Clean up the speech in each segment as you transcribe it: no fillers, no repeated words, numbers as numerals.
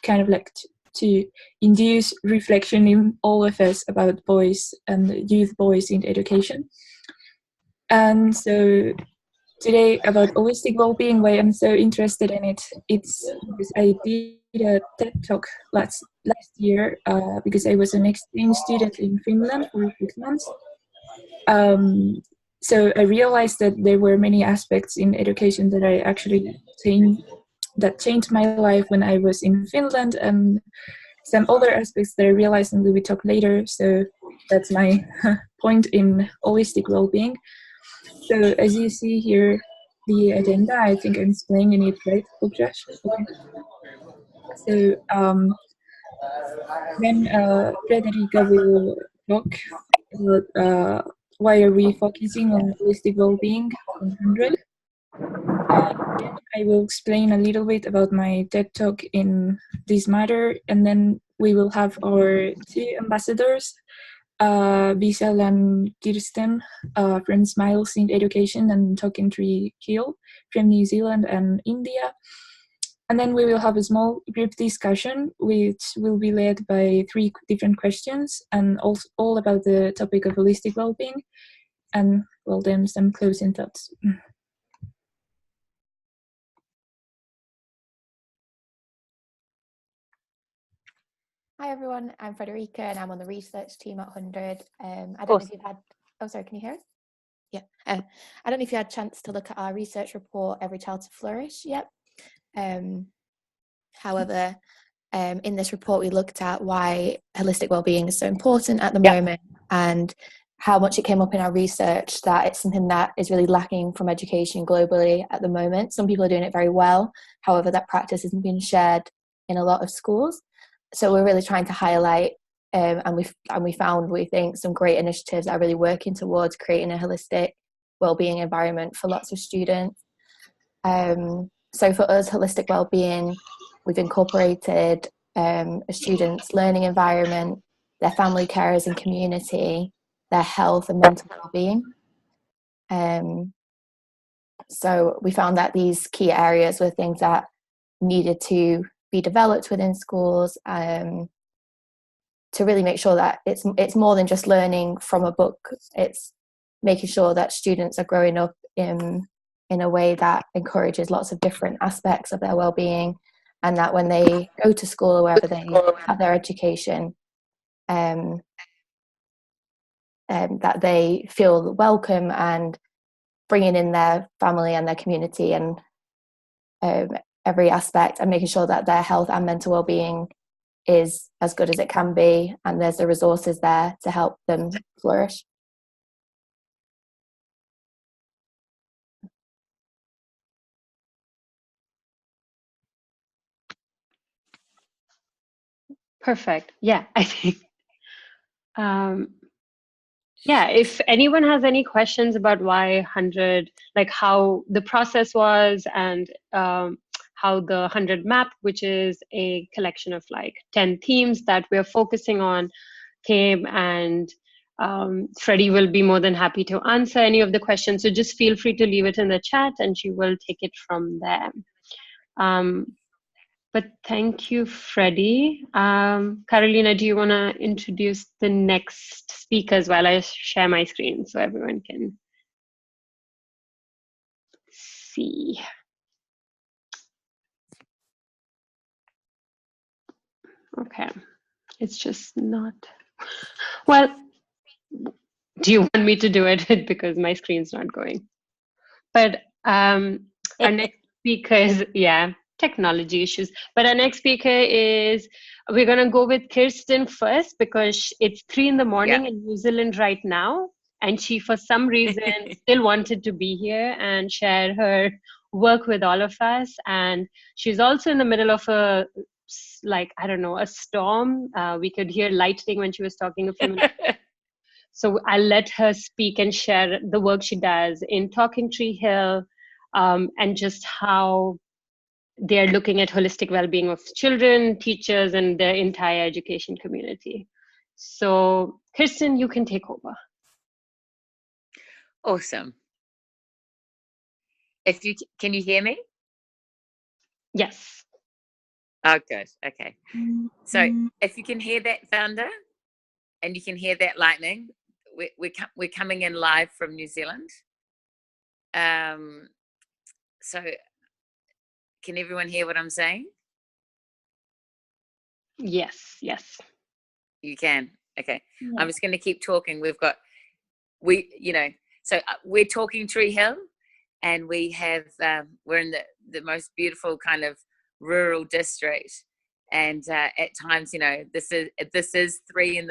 kind of like to induce reflection in all of us about boys and youth boys in education. And so today about holistic well-being, why I'm so interested in it, it's because I did a TED talk last year because I was an exchange student in Finland for 6 months. So I realized that there were many aspects in education that I actually changed my life when I was in Finland, and some other aspects that I realized and we will talk later. So that's my point in holistic well-being. So as you see here, the agenda, I think I'm explaining it right, Josh? Okay. So then Frederica will talk about why are we focusing on holistic well-being on HundrED. Then I will explain a little bit about my TED Talk in this matter, and then we will have our 2 ambassadors, Vishal and Kirsten from Smiles in Education and Talking Tree Hill from New Zealand and India. And then we will have a small group discussion, which will be led by 3 different questions, and also all about the topic of holistic well-being, and well, then some closing thoughts. Hi everyone, I'm Frederica and I'm on the research team at HundrED. I don't know if you've had, oh sorry, can you hear us? Yeah, I don't know if you had a chance to look at our research report, Every Child to Flourish, yet. However, in this report we looked at why holistic wellbeing is so important at the moment, and how much it came up in our research that it's something that is really lacking from education globally at the moment. Some people are doing it very well, however that practice isn't being shared in a lot of schools. So we're really trying to highlight and we found, we think, some great initiatives that are really working towards creating a holistic wellbeing environment for lots of students. So for us, holistic wellbeing, we've incorporated a student's learning environment, their family carers and community, their health and mental wellbeing. So we found that these key areas were things that needed to be developed within schools to really make sure that it's more than just learning from a book. It's making sure that students are growing up in a way that encourages lots of different aspects of their well-being, and that when they go to school or wherever they have their education, that they feel welcome and bringing in their family and their community and every aspect, and making sure that their health and mental well-being is as good as it can be, and there's the resources there to help them flourish. Perfect. Yeah, I think. Yeah, if anyone has any questions about why HundrED, like how the process was, and how the HundrED map, which is a collection of like 10 themes that we're focusing on, came, and Freddie will be more than happy to answer any of the questions. So just feel free to leave it in the chat and she will take it from there. But thank you, Freddie. Carolina, do you want to introduce the next speakers while I share my screen so everyone can see? Okay, it's just not. Well, do you want me to do it because my screen's not going? But our next speaker is, yeah, technology issues. But our next speaker is, we're going to go with Kirsten first because it's 3 in the morning in New Zealand right now. And she, for some reason, still wanted to be here and share her work with all of us. And she's also in the middle of a, like, I don't know, a storm. We could hear lightning when she was talking a few minutes ago. So I'll let her speak and share the work she does in Talking Tree Hill, and just how they're looking at holistic well-being of children, teachers, and the entire education community. So Kirsten, you can take over. Awesome. Can you hear me? Yes. Oh, good. Okay. So if you can hear that thunder and you can hear that lightning, we're coming in live from New Zealand. So can everyone hear what I'm saying? Yes. You can. Okay. Yeah. I'm just going to keep talking. So we're talking Tree Hill, and we have we're in the most beautiful kind of rural district, and at times, this is 3 a.m.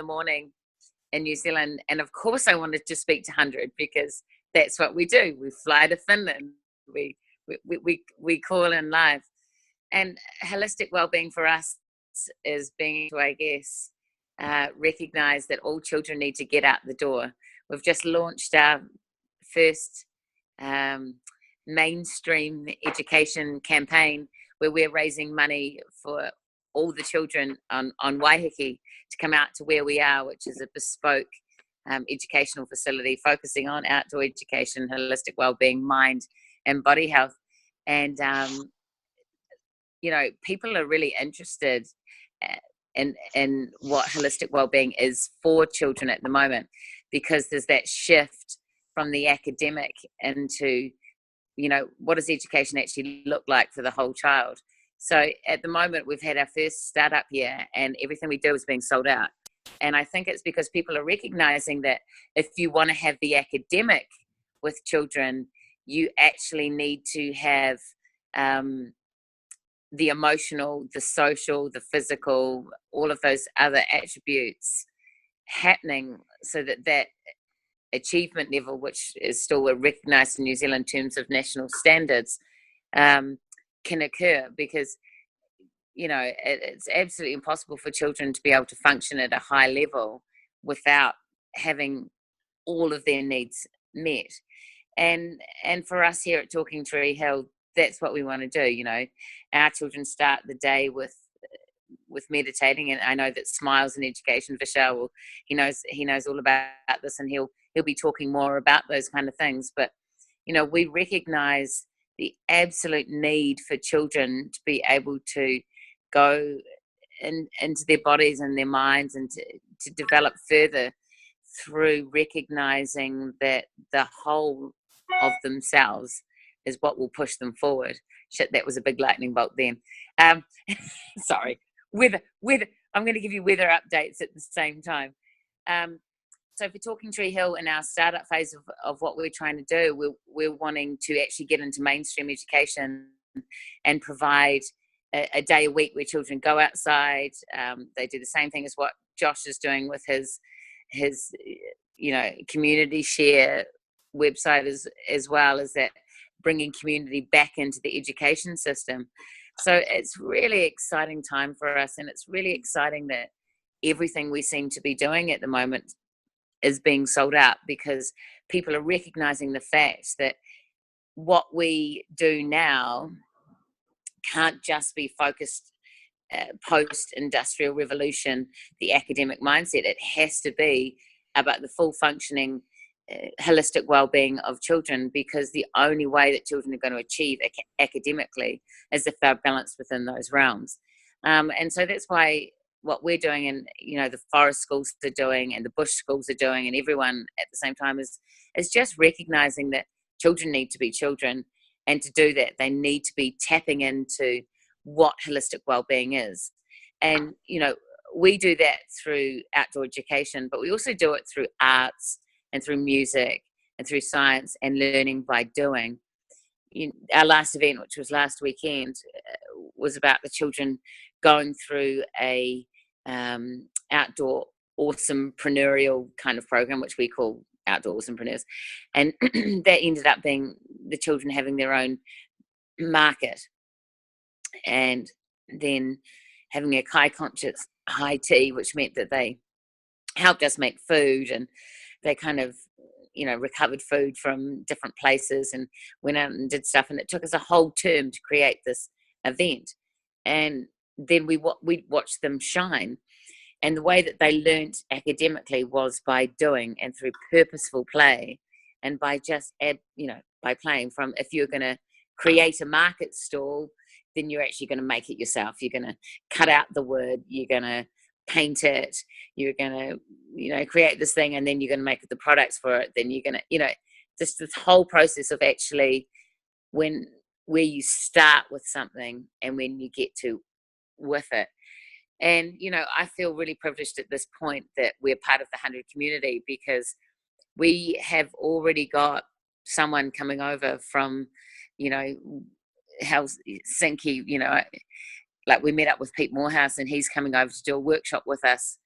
in New Zealand, and of course I wanted to speak to HundrED because that's what we do. We fly to Finland. We call in live, and holistic wellbeing for us is being to, I guess, recognize that all children need to get out the door. We've just launched our first mainstream education campaign where we're raising money for all the children on Waiheke to come out to where we are, which is a bespoke educational facility focusing on outdoor education, holistic wellbeing, mind and body health. And people are really interested in what holistic wellbeing is for children at the moment, because there's that shift from the academic into, what does education actually look like for the whole child? So at the moment, we've had our first startup year and everything we do is being sold out. And I think it's because people are recognizing that if you want to have the academic with children, you actually need to have the emotional, the social, the physical, all of those other attributes happening so that achievement level, which is still recognized in New Zealand in terms of national standards, can occur. Because it's absolutely impossible for children to be able to function at a high level without having all of their needs met. And for us here at Talking Tree Hill, that's what we want to do. Our children start the day with meditating, and I know that Smiles in Education, Vishal, he knows all about this, and he'll be talking more about those kind of things. But we recognize the absolute need for children to be able to go into their bodies and their minds, and to develop further through recognizing that the whole of themselves is what will push them forward. Shit, that was a big lightning bolt then. Sorry. Weather. I'm going to give you weather updates at the same time. So for Talking Tree Hill, in our startup phase of what we're trying to do, we're wanting to actually get into mainstream education and provide a day a week where children go outside. They do the same thing as what Josh is doing with his community share website, as well as that, bringing community back into the education system. So it's really exciting time for us, and it's really exciting that everything we seem to be doing at the moment is being sold out, because people are recognizing the fact that what we do now can't just be focused post-industrial revolution, the academic mindset. It has to be about the full functioning holistic well-being of children, because the only way that children are going to achieve academically is if they're balanced within those realms. And so that's why what we're doing, and the forest schools are doing, and the bush schools are doing, and everyone at the same time is just recognizing that children need to be children, and to do that they need to be tapping into what holistic well-being is. And we do that through outdoor education, but we also do it through arts and through music and through science and learning by doing. Our last event, which was last weekend, was about the children going through a outdoor awesomepreneurial kind of program, which we call Outdoor Awesomepreneurs. And that ended up being the children having their own market, and then having a high conscious high tea, which meant that they helped us make food, and they kind of recovered food from different places and went out and did stuff. And it took us a whole term to create this event, and then we watched them shine. And the way that they learnt academically was by doing, and through purposeful play, and by just by playing. From, if you're going to create a market stall, then you're actually going to make it yourself. You're going to cut out the wood, you're going to paint it, you're going to, you know, create this thing, and then you're going to make the products for it. Then you're going to, you know, just this whole process of actually where you start with something and when you get to with it. And, you know, I feel really privileged at this point that we're part of the HundrED community, because we have already got someone coming over from, you know, Helsinki, you know, like we met up with Pete Morehouse, and he's coming over to do a workshop with us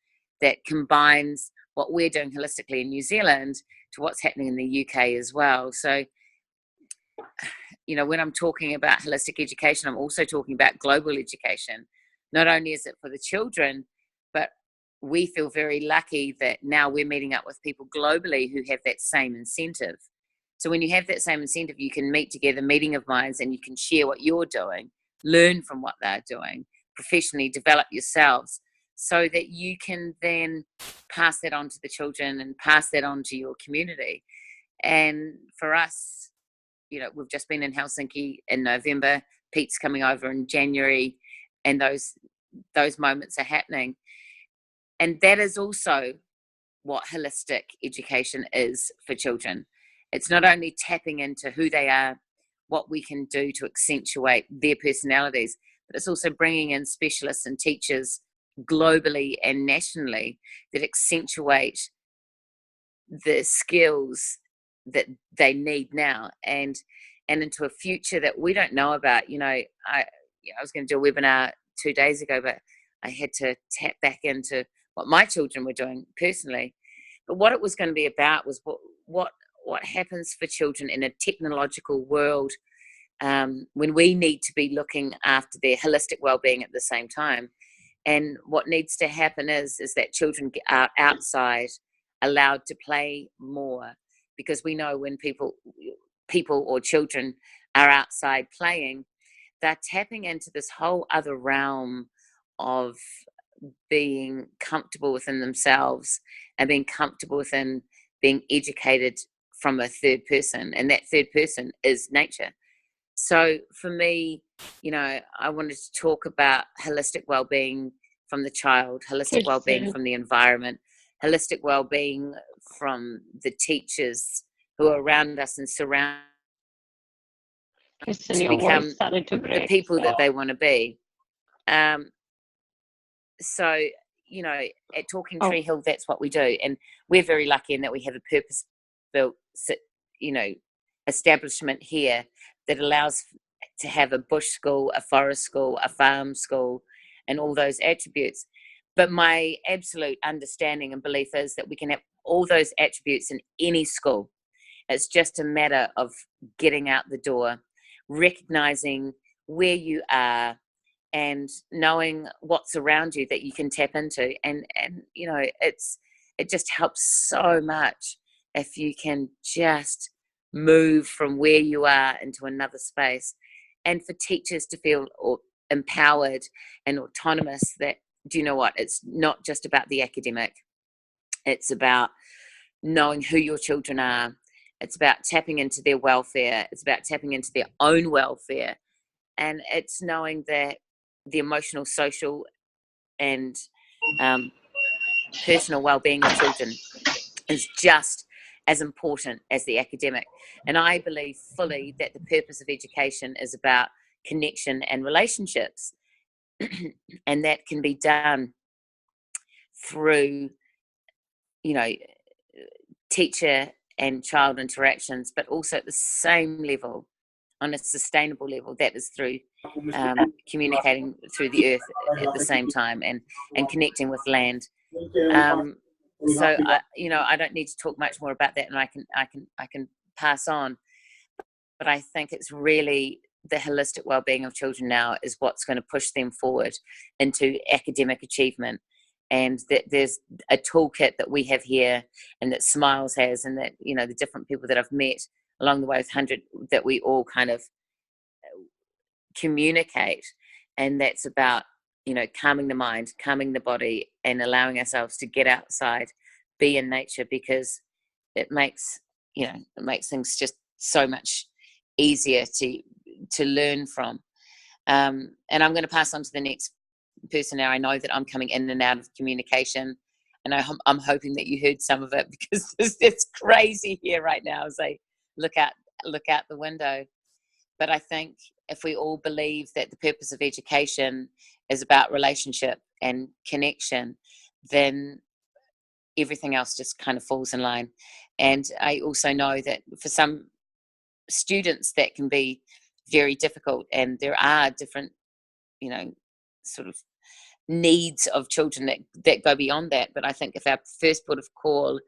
that combines what we're doing holistically in New Zealand to what's happening in the UK as well. So, you know, when I'm talking about holistic education, I'm also talking about global education. Not only is it for the children, but we feel very lucky that now we're meeting up with people globally who have that same incentive. So when you have that same incentive, you can meet together, meeting of minds, and you can share what you're doing, learn from what they're doing, professionally develop yourselves, so that you can then pass that on to the children and pass that on to your community. And for us, you know, we've just been in Helsinki in November, Pete's coming over in January, and those moments are happening. And that is also what holistic education is for children. It's not only tapping into who they are, what we can do to accentuate their personalities, but it's also bringing in specialists and teachers globally and nationally that accentuate the skills that they need now and into a future that we don't know about. You know, I was going to do a webinar 2 days ago, but I had to tap back into what my children were doing personally. But what it was going to be about was what happens for children in a technological world, when we need to be looking after their holistic well-being at the same time. And what needs to happen is that children are outside, allowed to play more, because we know when people or children are outside playing, they're tapping into this whole other realm of being comfortable within themselves and being comfortable within being educated from a third person, and that third person is nature. So for me, you know, I wanted to talk about holistic well-being from the child, holistic well-being from the environment, holistic well-being from the teachers who are around us and surround Kristen, to your become voice started to break. the people that they want to be. So, you know, at Talking Tree Hill, that's what we do. And we're very lucky in that we have a purpose-built, you know, establishment here that allows to have a bush school, a forest school, a farm school, and all those attributes. But my absolute understanding and belief is that we can have all those attributes in any school. It's just a matter of getting out the door, recognizing where you are, and knowing what's around you that you can tap into. And you know, it just helps so much if you can just move from where you are into another space. And for teachers to feel empowered and autonomous, that, do you know what, it's not just about the academic, it's about knowing who your children are, it's about tapping into their welfare, it's about tapping into their own welfare, and it's knowing that the emotional, social, and personal well-being of children is just as important as the academic. And I believe fully that the purpose of education is about connection and relationships, and that can be done through, you know, teacher and child interactions, but also at the same level, on a sustainable level, that is through communicating through the earth at the same time, and connecting with land. So I don't need to talk much more about that, and I can pass on. But I think it's really the holistic well-being of children now is what's going to push them forward into academic achievement. And that there's a toolkit that we have here, and that Smiles has, and that, you know, the different people that I've met along the way with HundrED, that we all kind of communicate. And that's about, you know, calming the mind, calming the body, and allowing ourselves to get outside, be in nature, because it makes things just so much easier to learn from. And I'm going to pass on to the next person now. I know that I'm coming in and out of communication, and I'm hoping that you heard some of it, because it's crazy here right now as I look out the window. But I think if we all believe that the purpose of education is about relationship and connection, then everything else just kind of falls in line. And I also know that for some students that can be very difficult, and there are different, sort of needs of children that go beyond that. But I think if our first port of call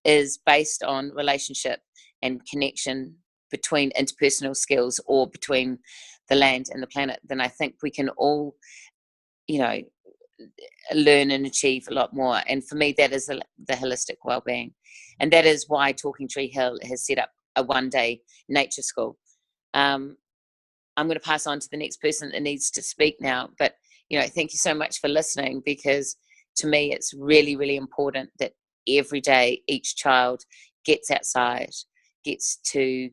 is based on relationship and connection between interpersonal skills, or between the land and the planet, then I think we can all, learn and achieve a lot more. And for me, that is the holistic wellbeing. And that is why Talking Tree Hill has set up a one-day nature school. I'm going to pass on to the next person that needs to speak now. But, thank you so much for listening, because to me, it's really, really important that every day each child gets outside, gets to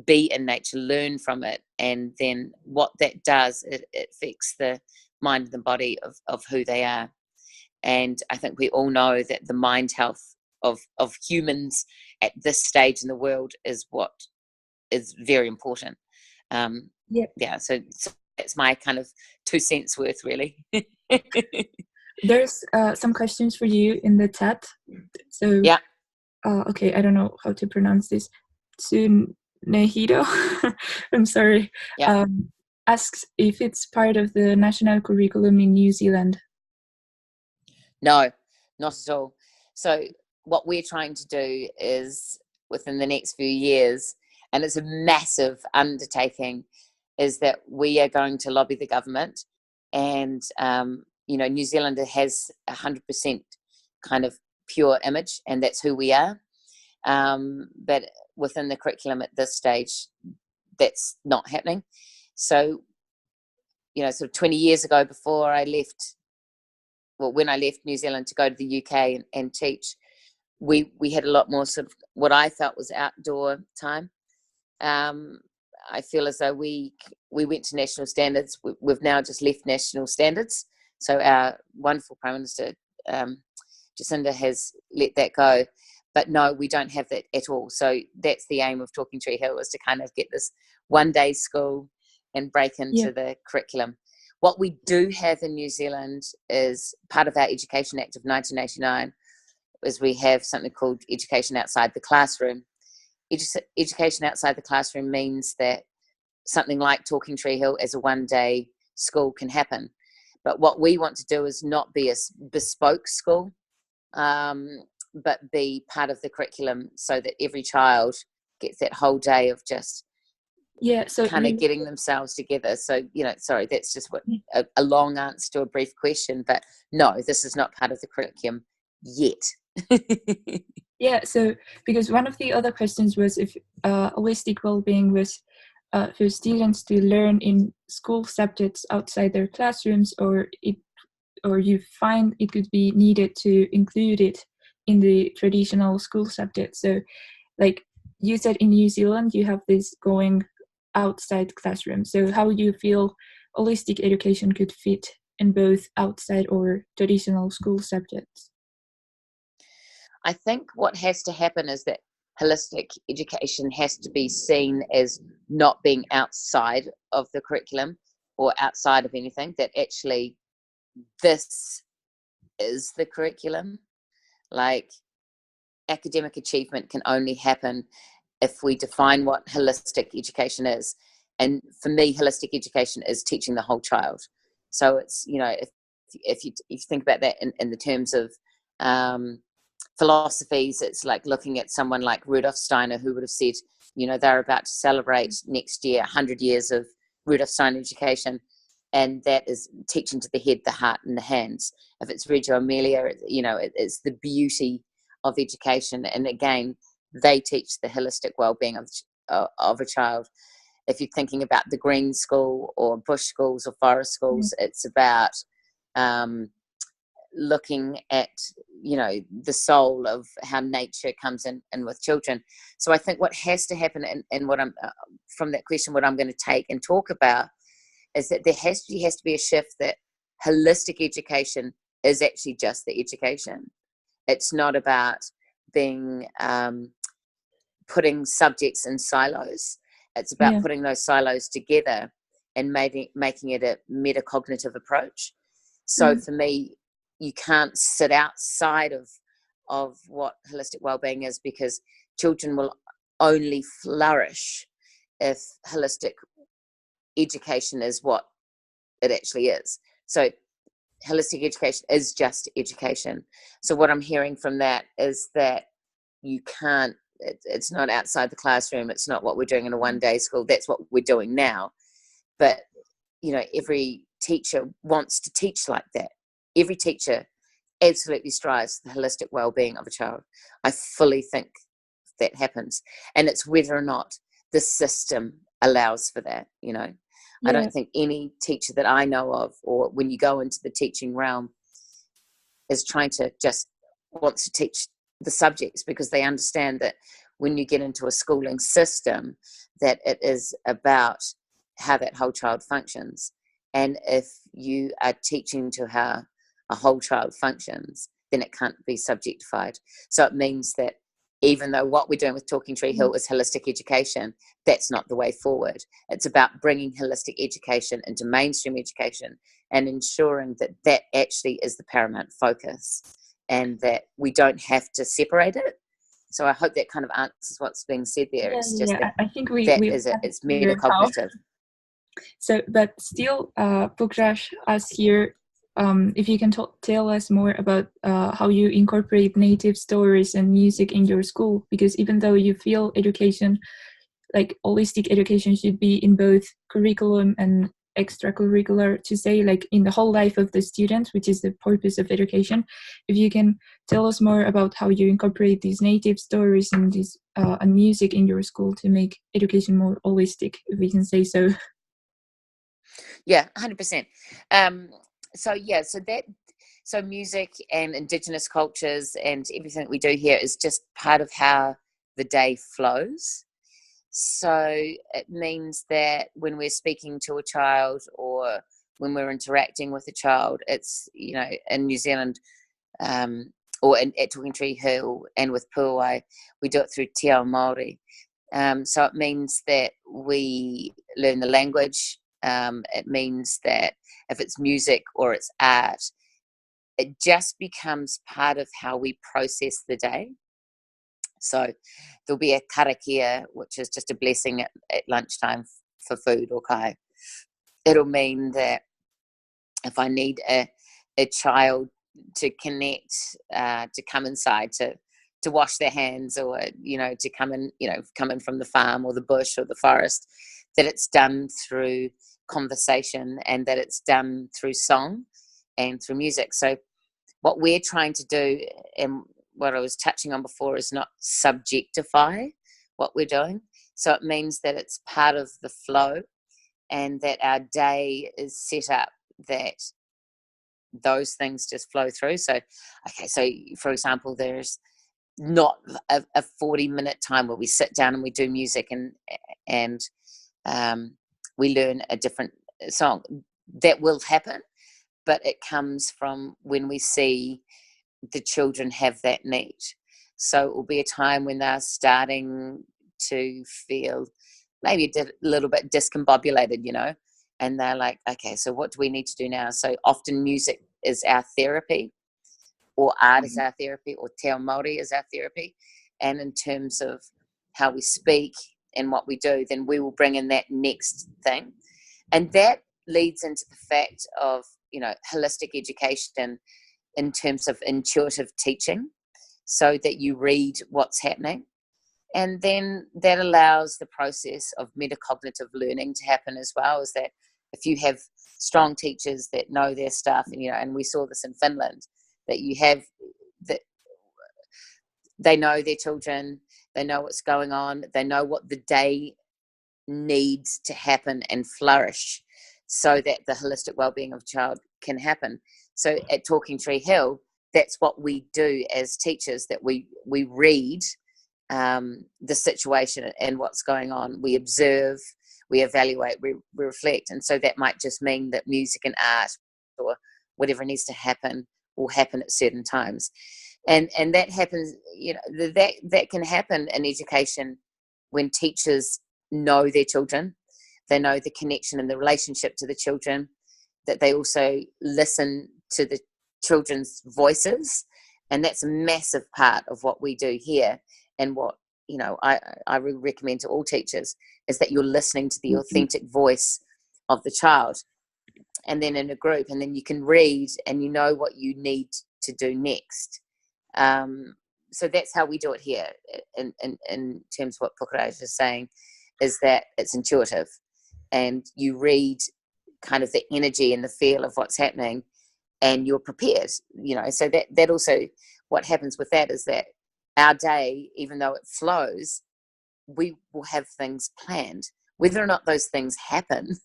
be in nature, learn from it. And then what that does, it affects the mind and the body of who they are. And I think we all know that the mind health of humans at this stage in the world is what is very important. So that's my kind of 2 cents worth, really. There's some questions for you in the chat. So yeah. Okay, I don't know how to pronounce this. Tsunehido, I'm sorry. Yeah. Asks if it's part of the national curriculum in New Zealand. No, not at all. So what we're trying to do is, within the next few years, and it's a massive undertaking, is that we are going to lobby the government. And New Zealand has 100% kind of pure image, and that's who we are. But within the curriculum at this stage, that's not happening. So, sort of 20 years ago, before I left, when I left New Zealand to go to the UK and teach, we had a lot more sort of what I felt was outdoor time. I feel as though we went to national standards. We've now just left national standards. So our wonderful Prime Minister, Jacinda, has let that go. But no, we don't have that at all. So that's the aim of Talking Tree Hill, is to kind of get this one-day school and break into the curriculum. What we do have in New Zealand is part of our Education Act of 1989, is we have something called education outside the classroom. Education outside the classroom means that something like Talking Tree Hill as a one-day school can happen. But what we want to do is not be a bespoke school, but be part of the curriculum, so that every child gets that whole day of just kind of getting themselves together. So, sorry, that's just a long answer to a brief question. But no, this is not part of the curriculum yet. Yeah, so because one of the other questions was if holistic well-being was for students to learn in school subjects outside their classrooms, or you find it could be needed to include it in the traditional school subject. So, like you said, in New Zealand, you have this going outside classroom. So how do you feel holistic education could fit in both outside or traditional school subjects? I think what has to happen is that holistic education has to be seen as not being outside of the curriculum or outside of anything, that actually this is the curriculum. Like, academic achievement can only happen if we define what holistic education is. And for me, holistic education is teaching the whole child. So it's, if you think about that in the terms of philosophies, it's like looking at someone like Rudolf Steiner, who would have said, they're about to celebrate next year 100 years of Rudolf Steiner education, and that is teaching to the head, the heart, and the hands. If it's Reggio Emilia, it's the beauty of education. And again, they teach the holistic well-being of a child. If you're thinking about the green school or bush schools or forest schools, it's about looking at the soul of how nature comes in with children. So I think what has to happen, and what I'm from that question, what I'm going to take and talk about is that there has to be a shift that holistic education is actually just the education. It's not about being putting subjects in silos. It's about putting those silos together and making it a metacognitive approach. So for me, you can't sit outside of what holistic wellbeing is, because children will only flourish if holistic education is what it actually is. So holistic education is just education. So what I'm hearing from that is that you can't, it's not outside the classroom. It's not what we're doing in a one-day school. That's what we're doing now. But, you know, every teacher wants to teach like that. Every teacher absolutely strives for the holistic well-being of a child. I fully think that happens. And it's whether or not the system allows for that, you know. I don't think any teacher that I know of, or when you go into the teaching realm, is trying to just wants to teach the subjects, because they understand that when you get into a schooling system, that it is about how that whole child functions. And if you are teaching to how a whole child functions, then it can't be subjectified. So it means that even though what we're doing with Talking Tree Hill is holistic education, that's not the way forward. It's about bringing holistic education into mainstream education and ensuring that that actually is the paramount focus, and that we don't have to separate it. So I hope that kind of answers what's being said there. It's just that I think we it's metacognitive. So, but still, Pukraj asks here, if you can tell us more about how you incorporate native stories and music in your school, because even though you feel education, like holistic education, should be in both curriculum and extracurricular, to say like in the whole life of the student, which is the purpose of education. If you can tell us more about how you incorporate these native stories and this and music in your school to make education more holistic, if we can say so. Yeah, 100%. So music and Indigenous cultures and everything that we do here is just part of how the day flows. So it means that when we're speaking to a child or when we're interacting with a child, it's, you know, in New Zealand or at Talking Tree Hill and with Puawai, we do it through Te Ao Māori. So it means that we learn the language. It means that if it's music or it's art, it just becomes part of how we process the day. So there'll be a karakia, which is just a blessing at lunchtime for food or kai. It'll mean that if I need a child to connect, to come inside, to wash their hands, or, you know, to come in from the farm or the bush or the forest, that it's done through conversation and that it's done through song and through music. So what we're trying to do, and what I was touching on before, is not subjectify what we're doing. So it means that it's part of the flow and that our day is set up that those things just flow through. So, okay, so for example, there's not a 40-minute time where we sit down and we do music and we learn a different song. That will happen, but it comes from when we see the children have that need. So it will be a time when they're starting to feel maybe a little bit discombobulated, you know, and they're like, okay, so what do we need to do now? So often music is our therapy, or art is our therapy, or te ao Māori is our therapy. And in terms of how we speak and what we do, then we will bring in that next thing. And that leads into the fact of, you know, holistic education in terms of intuitive teaching, so that you read what's happening. And then that allows the process of metacognitive learning to happen as well, is that if you have strong teachers that know their stuff, and, you know, and we saw this in Finland, that you have that they know their children, they know what's going on, they know what the day needs to happen and flourish, so that the holistic well-being of a child can happen. So at Talking Tree Hill, that's what we do as teachers, that we read the situation and what's going on. We observe, we evaluate, we reflect. And so that might just mean that music and art or whatever needs to happen will happen at certain times. And that happens, you know, that can happen in education when teachers know their children, they know the connection and the relationship to the children, that they also listen to the children's voices. And that's a massive part of what we do here, and what, you know, I recommend to all teachers, is that you're listening to the authentic voice of the child. And then in a group, and then you can read and you know what you need to do next. So that's how we do it here in terms of what Pukaraj is saying, is that it's intuitive, and you read kind of the energy and the feel of what's happening, and you're prepared, you know. So that also, what happens with that is that our day, even though it flows, we will have things planned. Whether or not those things happen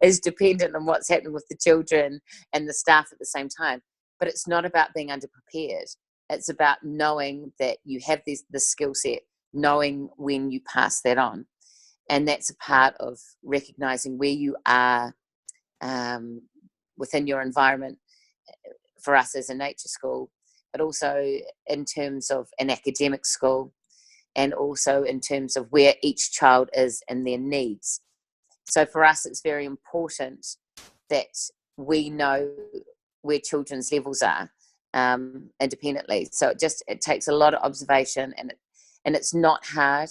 is dependent on what's happening with the children and the staff at the same time. But it's not about being underprepared. It's about knowing that you have the skill set, knowing when you pass that on. And that's a part of recognizing where you are within your environment, for us as a nature school, but also in terms of an academic school, and also in terms of where each child is and their needs. So for us, it's very important that we know where children's levels are independently. So it takes a lot of observation, and it's not hard.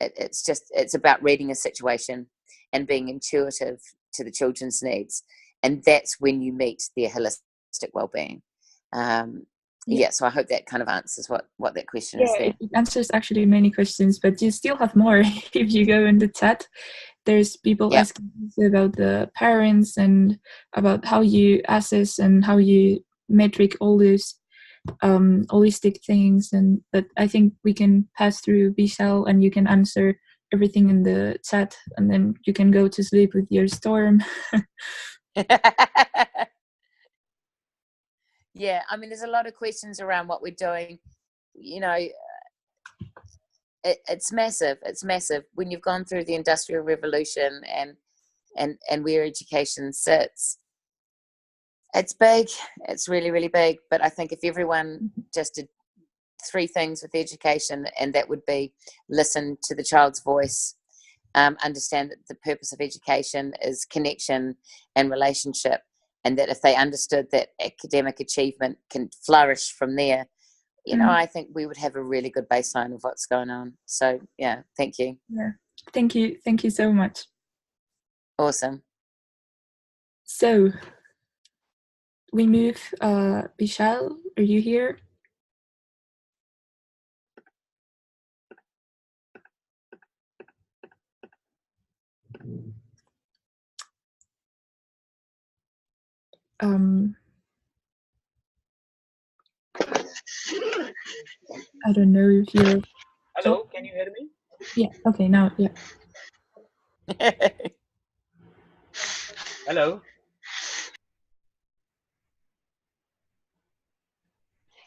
It's about reading a situation and being intuitive to the children's needs. And that's when you meet their holistic well-being. So I hope that kind of answers what that question is there. It answers actually many questions, but you still have more. If you go in the chat, there's people asking about the parents and about how you assess and how you metric all these holistic things. But I think we can pass through Vishal, and you can answer everything in the chat, and then you can go to sleep with your storm. Yeah, I mean, there's a lot of questions around what we're doing. You know, it's massive. It's massive when you've gone through the Industrial Revolution and where education sits. It's big. It's really, really big. But I think if everyone just did 3 things with education, and that would be listen to the child's voice, understand that the purpose of education is connection and relationship, and that if they understood that academic achievement can flourish from there, you know, I think we would have a really good baseline of what's going on. So yeah, thank you. Yeah, thank you so much. Awesome. So we move. Vishal, are you here? I don't know if you're... Hello, can you hear me? Yeah, okay, now, yeah. Hello.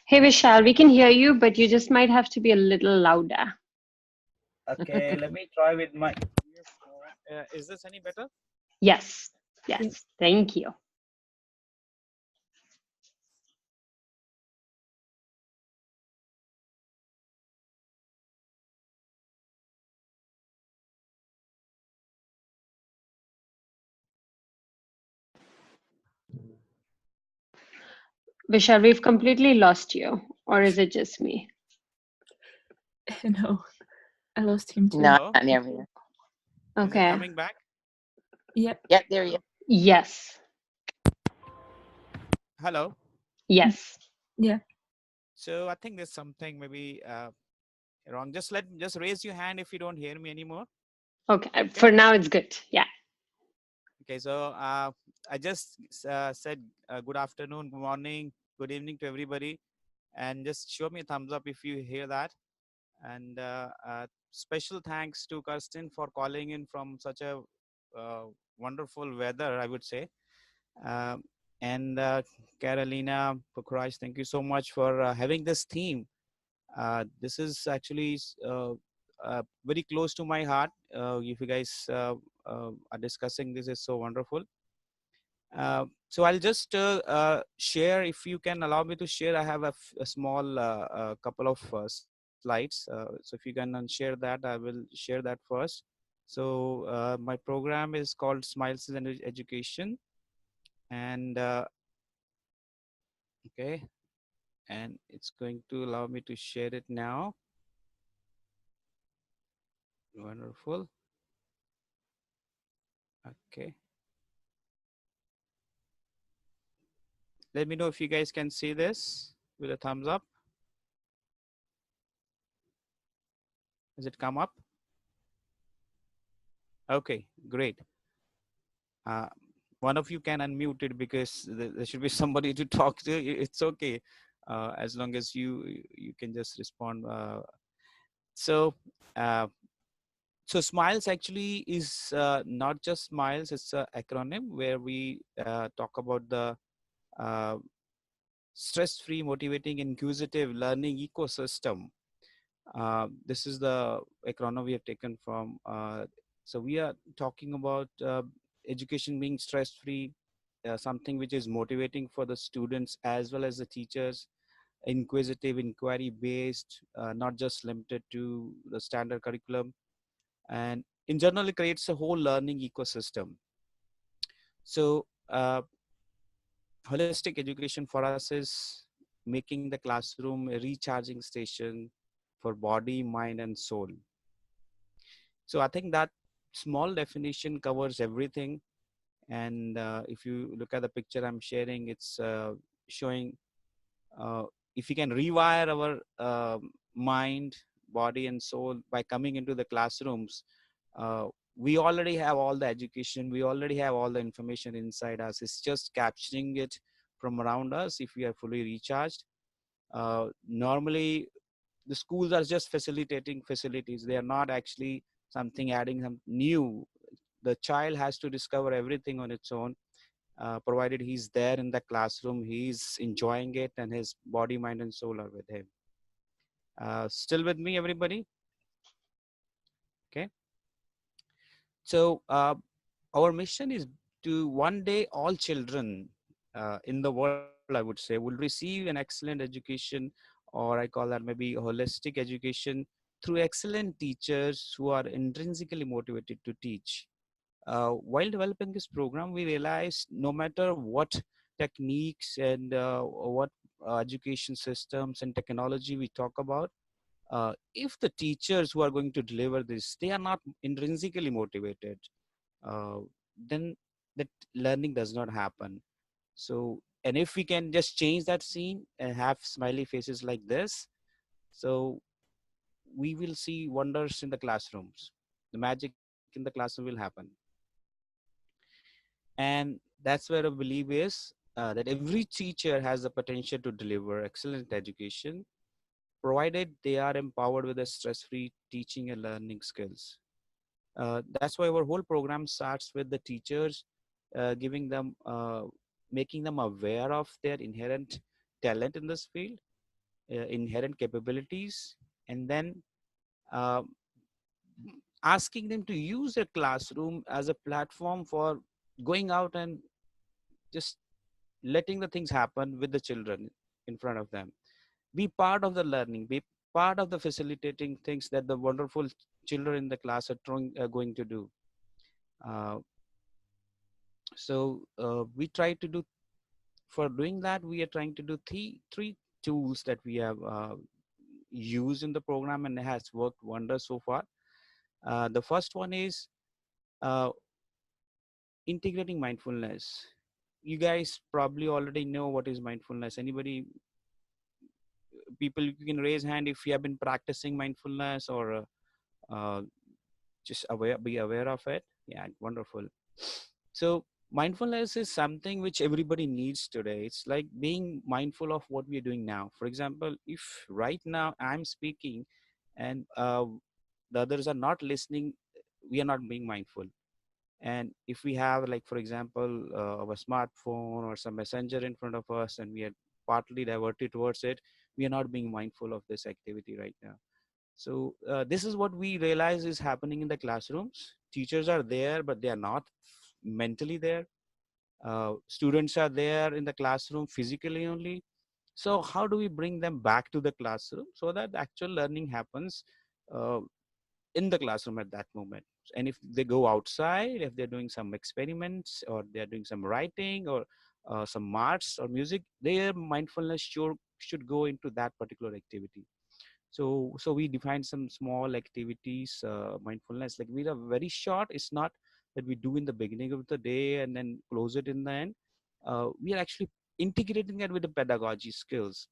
Hey Vishal, we can hear you, but you just might have to be a little louder. Okay, let me try with my earphone. Is this any better? Yes, yes, thank you. Vishal, we've completely lost you, or is it just me? No, I lost him too. No, Hello? I can't hear me. Okay. Is it coming back? Yep. Yep, there you go. Yes. Hello. Yes. Yeah. So I think there's something maybe wrong. Just raise your hand if you don't hear me anymore. Okay. For now, it's good. Yeah. Okay. So I just said good afternoon, good morning, good evening to everybody, and just show me a thumbs up if you hear that. And special thanks to Kirsten for calling in from such a wonderful weather, I would say. And Carolina Pukaraj, thank you so much for having this theme. This is actually very close to my heart. If you guys are discussing this, is so wonderful. So I'll just share, if you can allow me to share. I have a small couple of slides. So if you can share that, I will share that first. So my program is called Smiles and Education, and okay, and it's going to allow me to share it now. Wonderful. Okay. Let me know if you guys can see this with a thumbs up. Does it come up? Okay, great. Uh, one of you can unmute it, because there should be somebody to talk to. It's okay, as long as you can just respond. So, uh, so Smiles actually is not just Smiles. It's an acronym where we talk about the uh, stress-free, motivating, inquisitive learning ecosystem. This is the acronym we have taken from. So we are talking about education being stress-free, something which is motivating for the students as well as the teachers, inquisitive, inquiry-based, not just limited to the standard curriculum, and in general, it creates a whole learning ecosystem. So holistic education for us is making the classroom a recharging station for body, mind, and soul. So I think that small definition covers everything. And if you look at the picture I'm sharing, it's showing uh, if you can rewire our mind, body, and soul by coming into the classrooms. We already have all the education, we already have all the information inside us. It's just capturing it from around us if we are fully recharged. Normally, the schools are just facilitating facilities. They are not actually something adding some new. The child has to discover everything on its own, provided he's there in the classroom, he's enjoying it, and his body, mind, and soul are with him. Still with me, everybody? Okay. So our mission is to one day all children in the world, I would say, will receive an excellent education, or I call that maybe holistic education, through excellent teachers who are intrinsically motivated to teach. While developing this program, we realized no matter what techniques and what education systems and technology we talk about, if the teachers who are going to deliver this, they are not intrinsically motivated, uh, then that learning does not happen. So, and if we can just change that scene and have smiley faces like this, so we will see wonders in the classrooms. The magic in the classroom will happen. And that's where I believe is that every teacher has the potential to deliver excellent education, provided they are empowered with the stress-free teaching and learning skills. That's why our whole program starts with the teachers, giving them, making them aware of their inherent talent in this field, inherent capabilities, and then uh, asking them to use a classroom as a platform for going out and just letting the things happen with the children in front of them. Be part of the learning, be part of the facilitating things that the wonderful children in the class are going to do. Uh, so we try to do, for doing that, we are trying to do three tools that we have used in the program, and it has worked wonders so far. The first one is uh, integrating mindfulness. You guys probably already know what is mindfulness. Anybody, people, you can raise hand if you have been practicing mindfulness, or uh, just be aware of it. Yeah, wonderful. So mindfulness is something which everybody needs today. It's like being mindful of what we're doing now. For example, if right now I'm speaking and the others are not listening, we are not being mindful. And if we have, like, for example, our smartphone or some messenger in front of us, and we are partly diverted towards it, we are not being mindful of this activity right now. So this is what we realize is happening in the classrooms. Teachers are there, but they are not mentally there. Students are there in the classroom physically only. So how do we bring them back to the classroom so that actual learning happens uh, in the classroom at that moment? And if they go outside, if they're doing some experiments or they're doing some writing or some march or music, their mindfulness should go into that particular activity. So we define some small activities, mindfulness, like we are very short. It's not that we do in the beginning of the day and then close it in the end. We are actually integrating it with the pedagogy skills.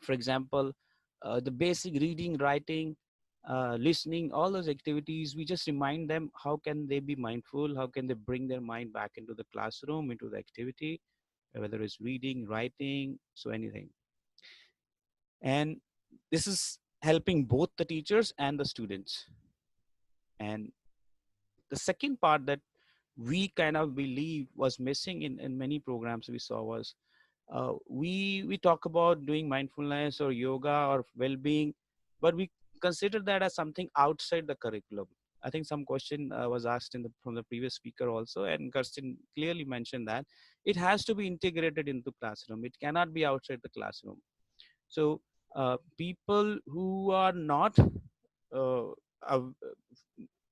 For example, the basic reading, writing, listening, all those activities, we just remind them how can they be mindful, how can they bring their mind back into the classroom, into the activity, whether it's reading, writing, so anything. And this is helping both the teachers and the students. And the second part that we kind of believe was missing in many programs we saw was we talk about doing mindfulness or yoga or well-being, but we consider that as something outside the curriculum. I think some question was asked from the previous speaker also, and Kirsten clearly mentioned that it has to be integrated into classroom. It cannot be outside the classroom. So people who are not uh, uh,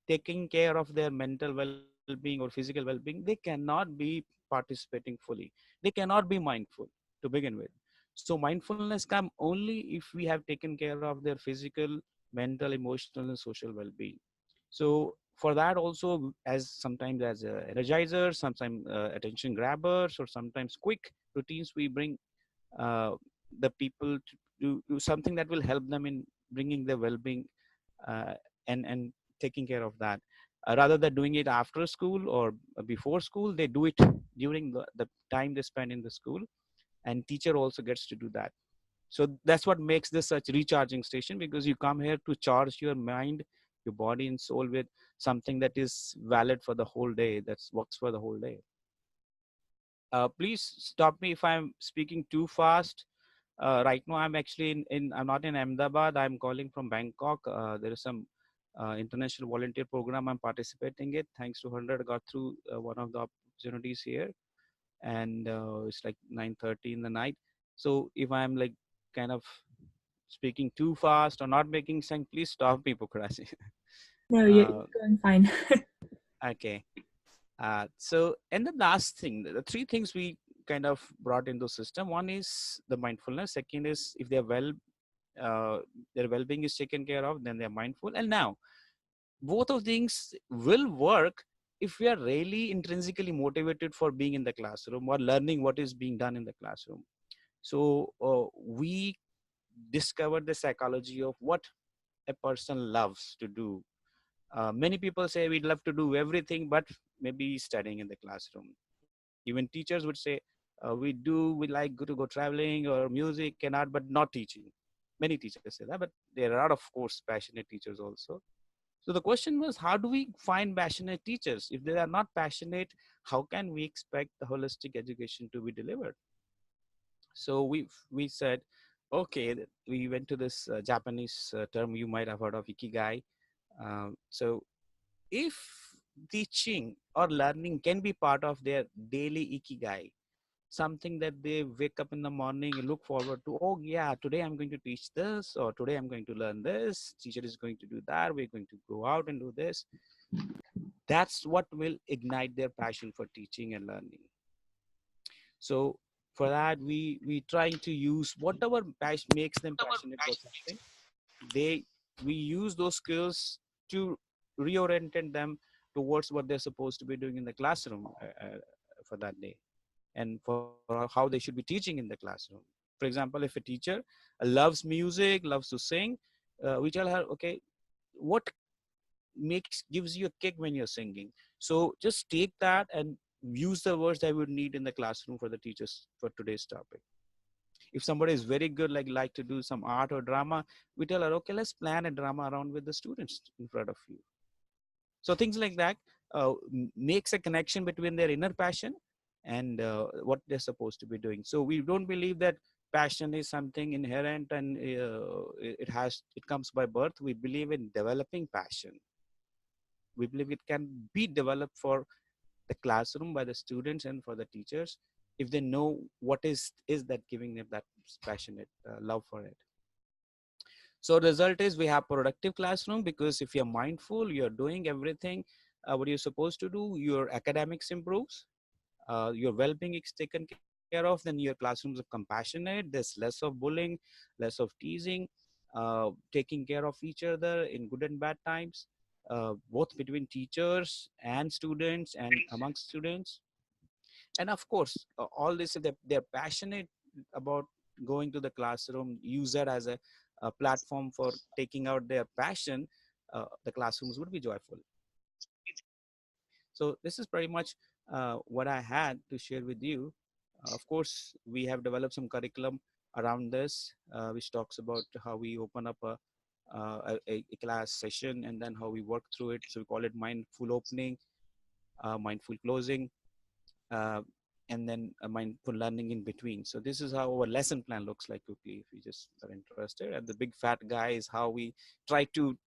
taking care of their mental well-being or physical well-being, they cannot be participating fully. They cannot be mindful to begin with. So mindfulness come only if we have taken care of their physical, mental, emotional, and social well-being. So for that also, as sometimes as energizers, sometimes attention grabbers, or sometimes quick routines, we bring uh, the people to do something that will help them in bringing their well-being uh, and taking care of that. Rather than doing it after school or before school, they do it during the time they spend in the school, and teacher also gets to do that. So that's what makes this such recharging station, because you come here to charge your mind, your body and soul with something that is valid for the whole day, that works for the whole day. Please stop me if I'm speaking too fast. Right now, I'm actually I'm not in Ahmedabad. I'm calling from Bangkok. There is some international volunteer program I'm participating in. Thanks to HundrED, got through one of the opportunities here, and it's like 9:30 in the night. So if I'm like kind of speaking too fast or not making sense, please stop me, Pokrasi. No, you're going fine. Okay. So, and the last thing, the three things we kind of brought into the system. One is the mindfulness. Second is if they're their well-being is taken care of, then they're mindful. And now, both of things will work if we are really intrinsically motivated for being in the classroom or learning what is being done in the classroom. So we discovered the psychology of what a person loves to do. Many people say we'd love to do everything, but maybe studying in the classroom. Even teachers would say, we like to go traveling or music and art, but not teaching. Many teachers say that, but there are, of course, passionate teachers also. So the question was, how do we find passionate teachers? If they are not passionate, how can we expect the holistic education to be delivered? So we said, okay, we went to this Japanese term you might have heard of, ikigai. So if teaching or learning can be part of their daily ikigai, something that they wake up in the morning and look forward to, oh yeah, today I'm going to teach this, or today I'm going to learn this, teacher is going to do that, we're going to go out and do this. That's what will ignite their passion for teaching and learning. So for that, we trying to use whatever makes them passionate for something. We use those skills to reorient them towards what they're supposed to be doing in the classroom for that day, and for how they should be teaching in the classroom. For example, if a teacher loves music, loves to sing, we tell her, okay, what gives you a kick when you're singing? So just take that and use the words that we would need in the classroom for the teachers for today's topic. If somebody is very good, like to do some art or drama, we tell her, okay, let's plan a drama around with the students in front of you. So things like that makes a connection between their inner passion and what they're supposed to be doing. So we don't believe that passion is something inherent and it comes by birth. We believe in developing passion. We believe it can be developed for the classroom by the students and for the teachers if they know what is that giving them that passionate love for it. So the result is we have productive classroom, because if you're mindful, you're doing everything what you're supposed to do, your academics improves, your well-being is taken care of, then your classrooms are compassionate, there's less of bullying, less of teasing, taking care of each other in good and bad times, both between teachers and students and amongst students. And of course, all this, if they're passionate about going to the classroom, use that as a platform for taking out their passion, the classrooms would be joyful. So this is pretty much what I had to share with you. Of course, we have developed some curriculum around this, which talks about how we open up a class session and then how we work through it. So we call it mindful opening, mindful closing, uh, and then a mindful learning in between. So this is how our lesson plan looks like quickly, if you just are interested. And the big fat guy is how we try to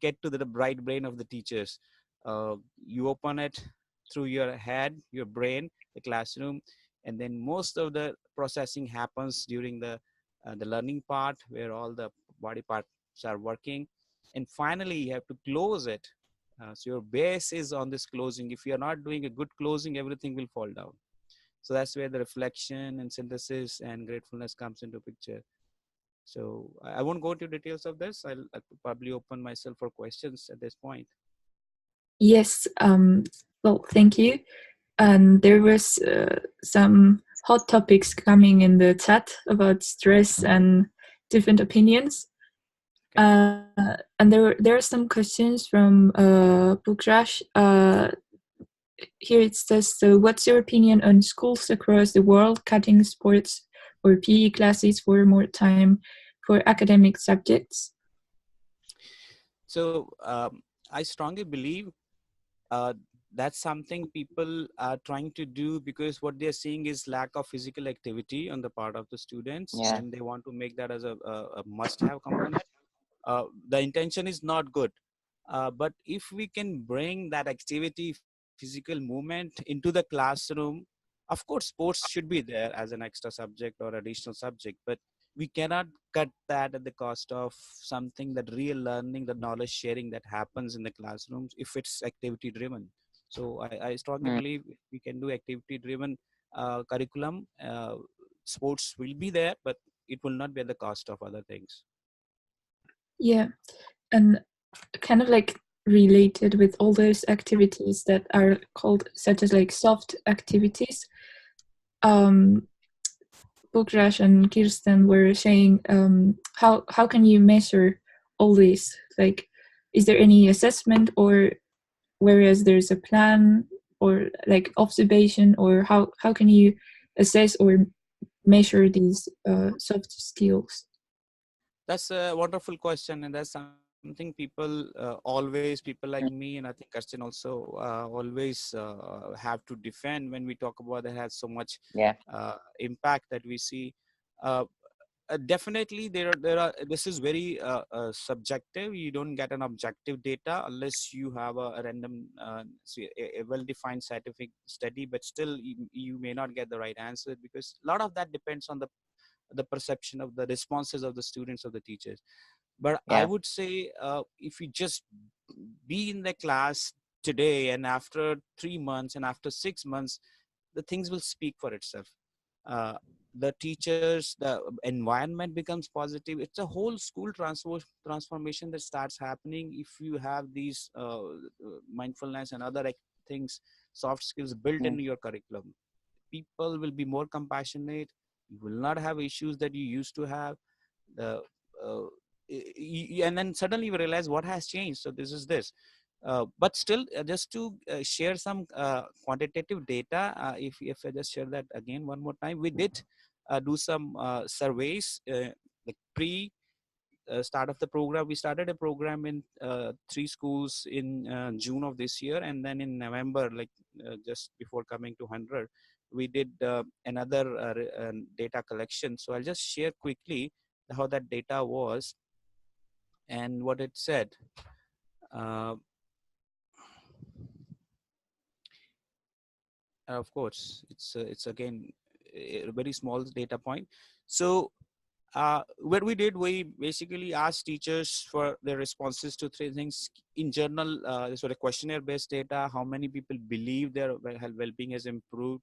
get to the bright brain of the teachers. You open it through your head, your brain, the classroom, and then most of the processing happens during the learning part, where all the body parts are working. And finally, you have to close it. So your base is on this closing. If you're not doing a good closing, everything will fall down. So that's where the reflection and synthesis and gratefulness comes into picture. So I won't go into details of this. I'll probably open myself for questions at this point. Yes. Well, thank you. And there was some hot topics coming in the chat about stress and different opinions. Okay. And there are some questions from Bookrash. Here it says, so what's your opinion on schools across the world cutting sports or PE classes for more time for academic subjects? So I strongly believe uh, that's something people are trying to do, because what they're seeing is lack of physical activity on the part of the students, and they want to make that as a must-have component. The intention is not good, but if we can bring that activity, physical movement into the classroom, of course sports should be there as an extra subject or additional subject, but we cannot cut that at the cost of something, that real learning, the knowledge sharing that happens in the classrooms, if it's activity driven. So I strongly believe we can do activity driven curriculum. Sports will be there, but it will not be at the cost of other things. Yeah, and kind of like related with all those activities that are called, such as like soft activities. Bukraj and Kirsten were saying, how can you measure all this? Like, is there any assessment, or whereas there's a plan or like observation, or how can you assess or measure these soft skills? That's a wonderful question, and that's something people always, people like me, and I think Kirsten also always have to defend when we talk about that has so much impact that we see. Uh, Definitely, there are. This is very subjective. You don't get an objective data unless you have a random, a well-defined scientific study. But still, you may not get the right answer, because a lot of that depends on the perception of the responses of the students, of the teachers. But I would say if you just be in the class today, and after 3 months and after 6 months, the things will speak for itself. uh, the teachers, the environment becomes positive. It's a whole school transformation that starts happening if you have these mindfulness and other things, soft skills built into your curriculum. People will be more compassionate. You will not have issues that you used to have. uh, uh, and then suddenly you realize what has changed. So this is this. But still, just to share some quantitative data, if I just share that again one more time, we did do some surveys, like pre start of the program. We started a program in 3 schools in June of this year, and then in November, like just before coming to 100, we did another data collection. So I'll just share quickly how that data was and what it said. Of course, it's again a very small data point. So what we did, we basically asked teachers for their responses to three things. In general, sort of questionnaire-based data, how many people believe their well-being has improved.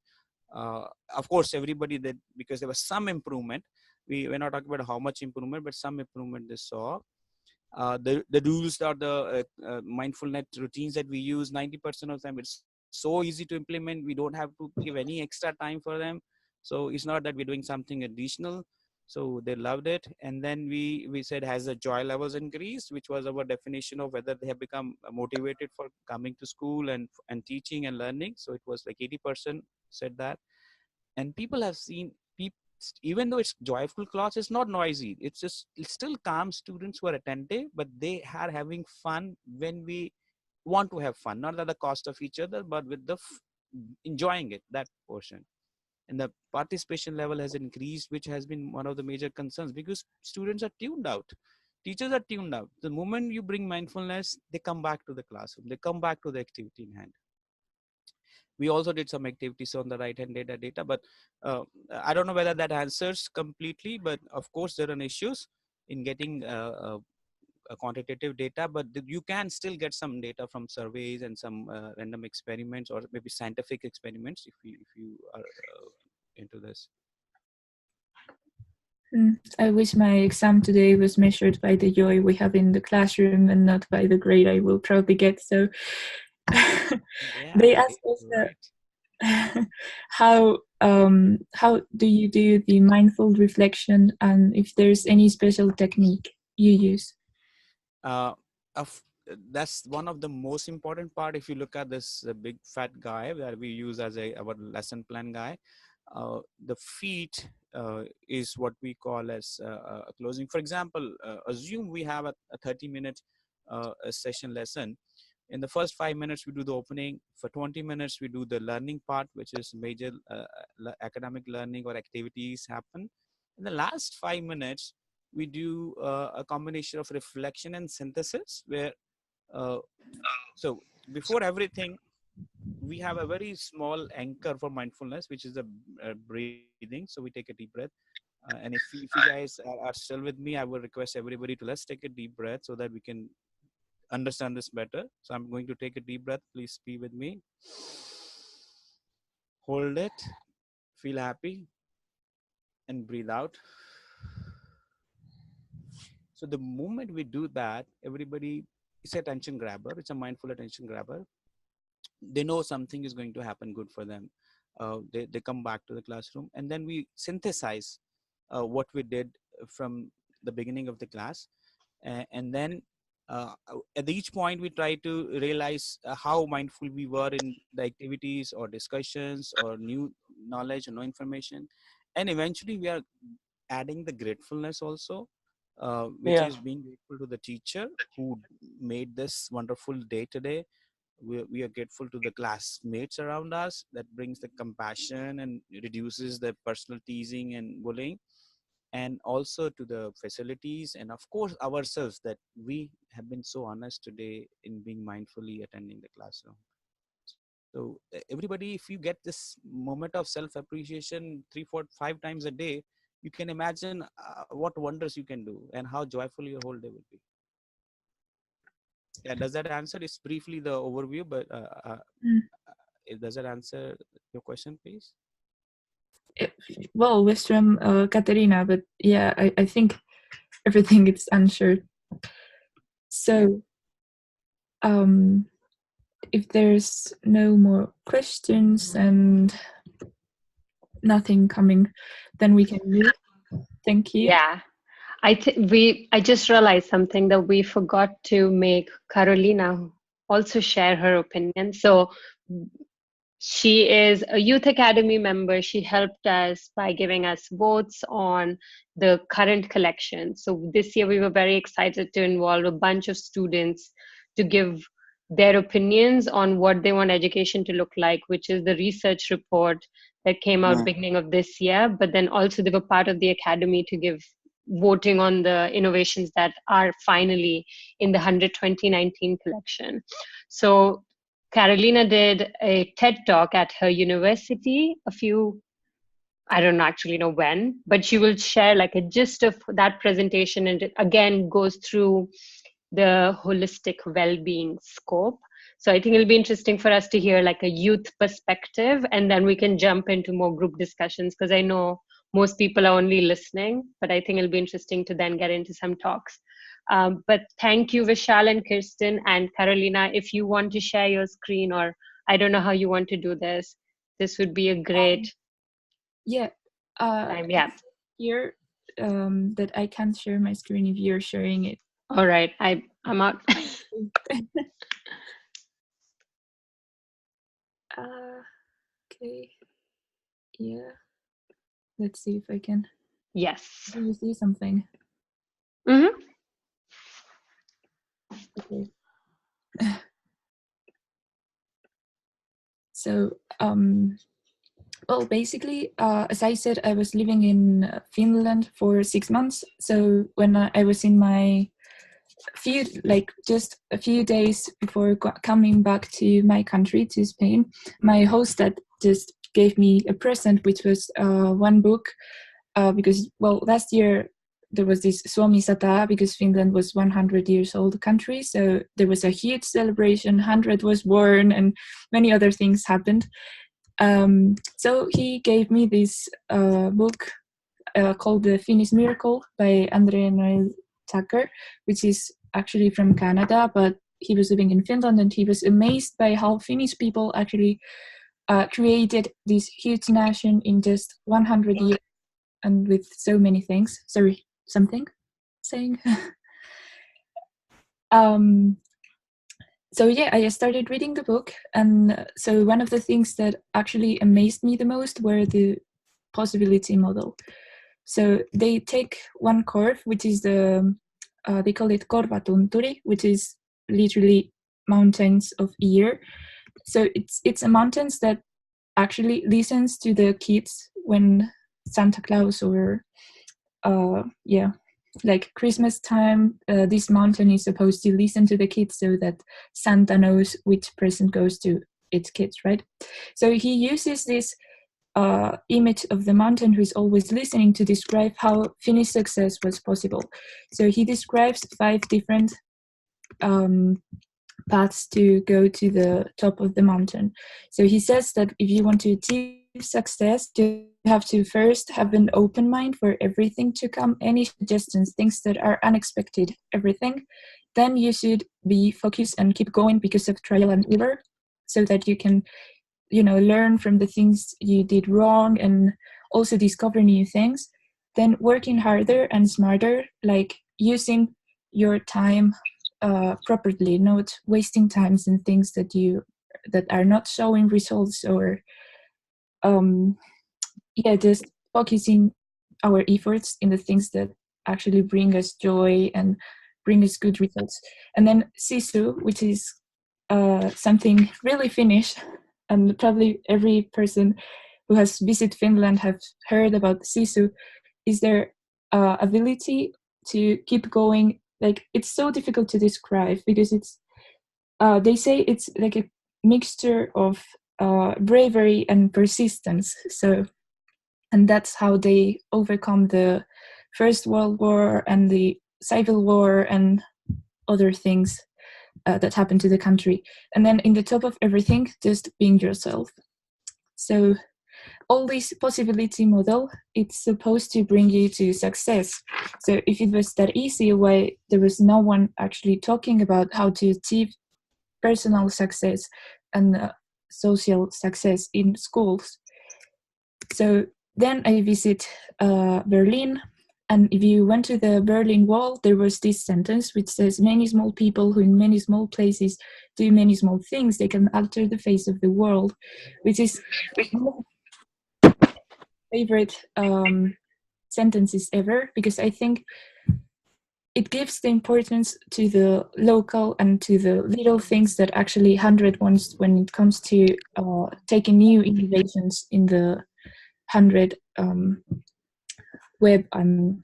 Of course, everybody that, because there was some improvement, we're not talking about how much improvement, but some improvement they saw. The rules or the mindfulness routines that we use, 90% of them, it's so easy to implement. We don't have to give any extra time for them. So it's not that we're doing something additional. So they loved it. And then we said, has the joy levels increased, which was our definition of whether they have become motivated for coming to school and teaching and learning. So it was like 80% said that. And people have seen, even though it's joyful class, it's not noisy. It's just, it still calm students who are attentive, but they are having fun when we want to have fun, not at the cost of each other, but with the enjoying it, that portion. And the participation level has increased, which has been one of the major concerns, because students are tuned out. Teachers are tuned out. The moment you bring mindfulness, they come back to the classroom. They come back to the activity in hand. We also did some activities on the right hand data, but I don't know whether that answers completely, but of course there are issues in getting a quantitative data, but you can still get some data from surveys and some random experiments, or maybe scientific experiments if you are into this. I wish my exam today was measured by the joy we have in the classroom and not by the grade I will probably get. So they asked us how do you do the mindful reflection, and if there's any special technique you use. That's one of the most important part. If you look at this big fat guy that we use as our lesson plan guy, the feet is what we call as a closing. For example, assume we have a 30-minute session lesson. In the first 5 minutes, we do the opening. For 20 minutes, we do the learning part, which is major academic learning or activities happen. In the last 5 minutes, we do a combination of reflection and synthesis, where so before everything, we have a very small anchor for mindfulness, which is the breathing. So we take a deep breath. And if you guys are still with me, I will request everybody to let's take a deep breath so that we can understand this better. So I'm going to take a deep breath. Please be with me. Hold it. Feel happy. And breathe out. So the moment we do that, everybody, it's attention grabber. It's a mindful attention grabber. They know something is going to happen good for them. They come back to the classroom, and then we synthesize what we did from the beginning of the class. And then at each point, we try to realize how mindful we were in the activities or discussions or new knowledge or no information. And eventually we are adding the gratefulness also, which is being grateful to the teacher who made this wonderful day today. We are grateful to the classmates around us. That brings the compassion and reduces the personal teasing and bullying. And also to the facilities, and of course ourselves, that we have been so honest today in being mindfully attending the classroom. So everybody, if you get this moment of self-appreciation 3, 4, 5 times a day, you can imagine what wonders you can do and how joyful your whole day will be. Yeah, does that answer? It's briefly the overview, but does that answer your question, please? Well, was from Katerina, but yeah, I think everything is answered. So, if there's no more questions and nothing coming, then we can move. Thank you. Yeah, I just realized something, that we forgot to make Carolina also share her opinion. So she is a Youth Academy member. She helped us by giving us votes on the current collection. So this year we were very excited to involve a bunch of students to give their opinions on what they want education to look like, which is the research report that came out beginning of this year. But then also they were part of the academy to give voting on the innovations that are finally in the 100 2019 collection. So Carolina did a TED talk at her university I don't actually know when, but she will share like a gist of that presentation, and it again goes through the holistic well-being scope. So I think it'll be interesting for us to hear like a youth perspective, and then we can jump into more group discussions, because I know most people are only listening, but I think it'll be interesting to then get into some talks. But thank you, Vishal and Kirsten and Carolina. If you want to share your screen, or I don't know how you want to do this, this would be a great Yeah. time. Yeah. Here, that I can't share my screen if you're sharing it. All right. I'm out. Okay. Yeah. Let's see if I can. Yes. Do you see something? Mm-hmm. Okay. So, well, basically, as I said, I was living in Finland for 6 months. So when I was in my just a few days before coming back to my country, to Spain, my host dad just gave me a present, which was one book, because, well, last year there was this Suomi 100, because Finland was 100 years old country, so there was a huge celebration, 100 was born, and many other things happened. So he gave me this book called The Finnish Miracle by Andre Noel Tucker, which is actually from Canada, but he was living in Finland, and he was amazed by how Finnish people actually created this huge nation in just 100 years, and with so many things. Sorry, something saying. So yeah, I started reading the book, and so one of the things that actually amazed me the most were the possibility model. So they take one curve, which is they call it korvatunturi, which is literally mountains of ear. So it's a mountains that actually listens to the kids when Santa Claus or like Christmas time, this mountain is supposed to listen to the kids so that Santa knows which present goes to its kids, right? So he uses this image of the mountain who is always listening to describe how Finnish success was possible. So he describes 5 different paths to go to the top of the mountain. So he says that if you want to achieve success, you have to first have an open mind for everything to come, any suggestions, things that are unexpected, everything. Then you should be focused and keep going because of trial and error, so that you can, learn from the things you did wrong and also discover new things. Then working harder and smarter, like using your time properly, not wasting times in things that are not showing results, or just focusing our efforts in the things that actually bring us joy and bring us good results. And then sisu, which is something really Finnish, and probably every person who has visited Finland have heard about sisu, is their ability to keep going. Like, it's so difficult to describe, because it's they say it's like a mixture of bravery and persistence. So, and that's how they overcome the First World War and the Civil War and other things that happened to the country. And then in the top of everything, just being yourself. So all this possibility model, it's supposed to bring you to success. So if it was that easy, why there was no one actually talking about how to achieve personal success and social success in schools? So then I visit Berlin, and if you went to the Berlin Wall, there was this sentence which says, many small people who in many small places do many small things, they can alter the face of the world, which is favorite sentences ever, because I think it gives the importance to the local and to the little things that actually HundrED wants when it comes to taking new innovations in the HundrED web and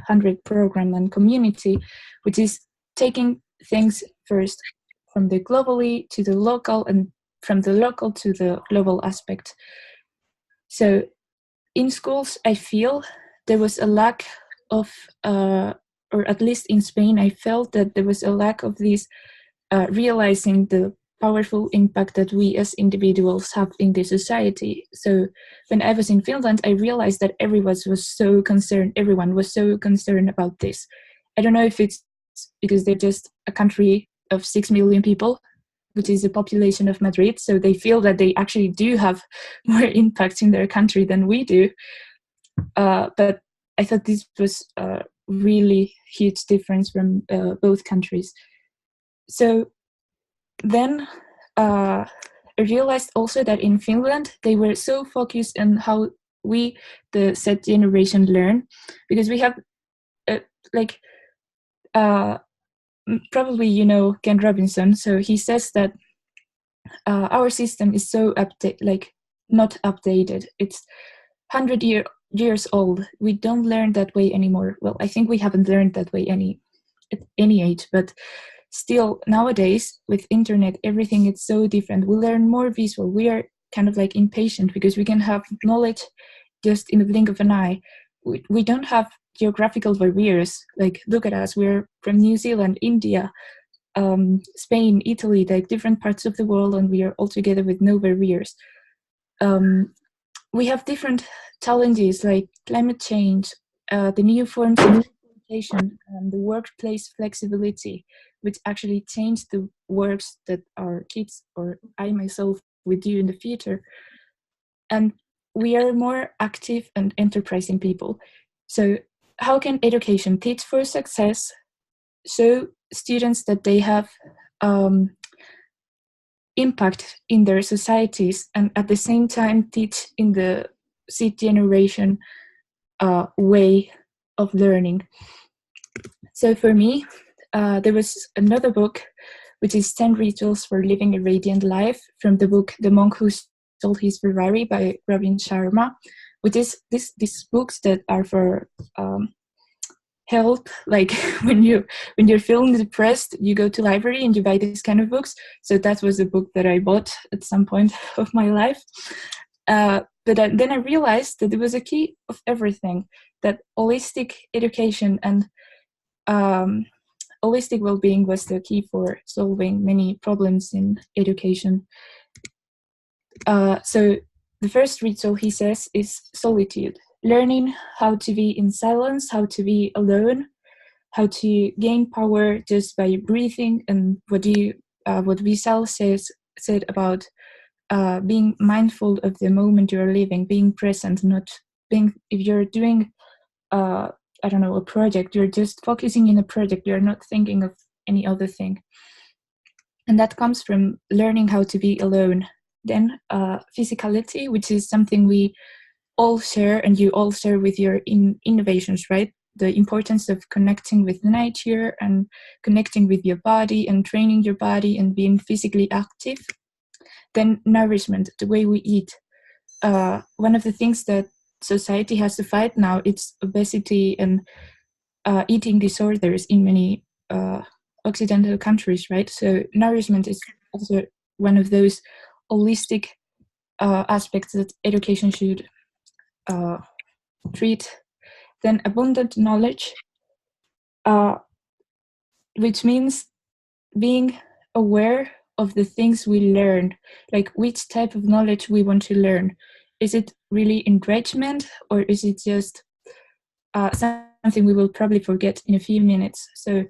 HundrED program and community, which is taking things first from the globally to the local and from the local to the global aspect. So in schools, I feel there was a lack of, or at least in Spain, I felt that there was a lack of this realizing the powerful impact that we as individuals have in the society. So when I was in Finland, I realized that everyone was so concerned about this. I don't know if it's because they're just a country of 6 million people, which is the population of Madrid, so they feel that they actually do have more impact in their country than we do. But I thought this was a really huge difference from both countries. So then I realized also that in Finland, they were so focused on how we, the Z generation, learn, because we have probably you know Ken Robinson. So he says that our system is so not updated. It's 100 years old. We don't learn that way anymore. Well, I think we haven't learned that way at any age, but still nowadays with internet, everything is so different. We learn more visual. We are kind of like impatient because we can have knowledge just in the blink of an eye. We don't have geographical barriers. Like, look at us. We're from New Zealand, India, Spain, Italy, like different parts of the world, and we are all together with no barriers. We have different challenges like climate change, the new forms of education, and the workplace flexibility, which actually change the works that our kids or I myself would do in the future. And we are more active and enterprising people. So how can education teach for success? So students that they have impact in their societies and at the same time teach in the Z generation way of learning. So for me, there was another book, which is 10 Rituals for Living a Radiant Life, from the book The Monk Who Sold His Ferrari by Robin Sharma, which is these books that are for help, like when you're feeling depressed, you go to library and you buy these kind of books. So that was a book that I bought at some point of my life. But then I realized that it was a key of everything, that holistic education and holistic well-being was the key for solving many problems in education. So the first ritual, he says, is solitude. Learning how to be in silence, how to be alone, how to gain power just by breathing, and what Vishal said about being mindful of the moment you're living, being present, not being, if you're doing, a project, you're just focusing in a project, you're not thinking of any other thing. And that comes from learning how to be alone. Then physicality, which is something we all share, and you all share with your innovations, right? The importance of connecting with nature and connecting with your body and training your body and being physically active. Then nourishment, the way we eat. One of the things that society has to fight now, it's obesity and eating disorders in many Occidental countries, right? So nourishment is also one of those holistic aspects that education should treat. Then abundant knowledge, which means being aware of the things we learn, like which type of knowledge we want to learn. Is it really enrichment, or is it just something we will probably forget in a few minutes? So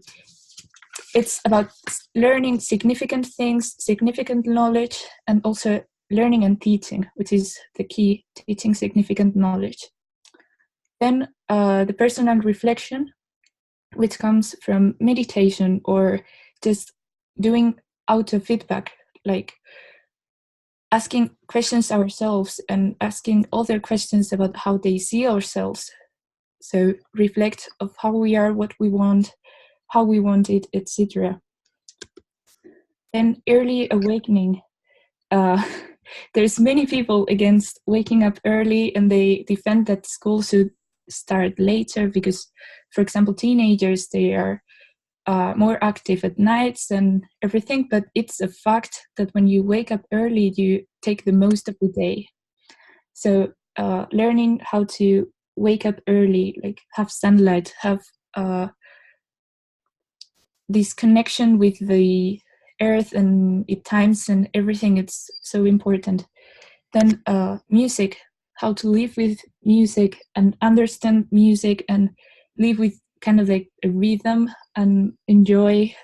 it's about learning significant things, significant knowledge, and also learning and teaching, which is the key, teaching significant knowledge. Then the personal reflection, which comes from meditation or just doing auto feedback, like asking questions ourselves and asking other questions about how they see ourselves. So reflect of how we are, what we want, how we want it, etc. Then early awakening. There's many people against waking up early, and they defend that school should start later because, for example, teenagers, they are more active at nights and everything, but it's a fact that when you wake up early, you take the most of the day. So learning how to wake up early, like have sunlight, have this connection with the earth and its times and everything, it's so important. Then music, how to live with music and understand music and live with kind of like a rhythm and enjoy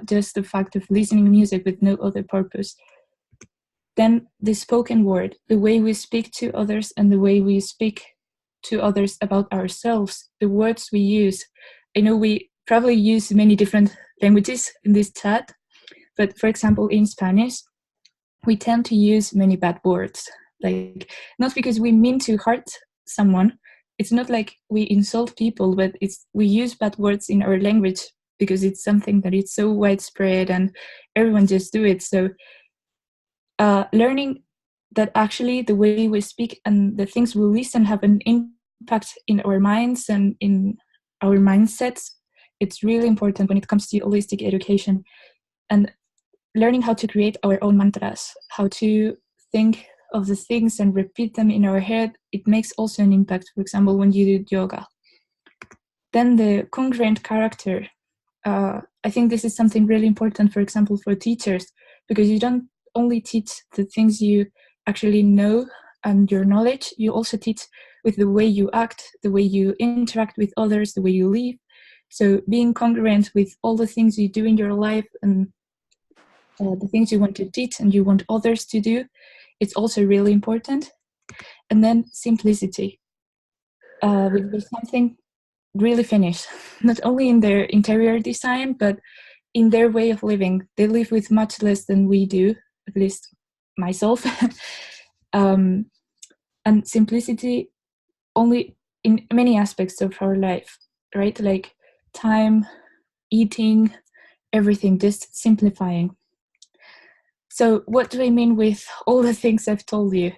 just the fact of listening music with no other purpose. Then the spoken word, the way we speak to others and the way we speak to others about ourselves, the words we use. I know we probably use many different languages in this chat, but for example, in Spanish, we tend to use many bad words. Like, not because we mean to hurt someone. It's not like we insult people, but we use bad words in our language because it's something that is so widespread and everyone just do it. So learning that actually the way we speak and the things we listen have an impact in our minds and in our mindsets, it's really important when it comes to holistic education. And learning how to create our own mantras, how to think of the things and repeat them in our head, it makes also an impact, for example, when you do yoga. Then the congruent character. I think this is something really important, for example, for teachers, because you don't only teach the things you actually know and your knowledge, you also teach with the way you act, the way you interact with others, the way you live. So being congruent with all the things you do in your life and the things you want to teach and you want others to do, it's also really important. And then simplicity. With something really finished, not only in their interior design, but in their way of living. They live with much less than we do, at least myself. And simplicity only in many aspects of our life, right? Like time, eating, everything, just simplifying. So what do I mean with all the things I've told you?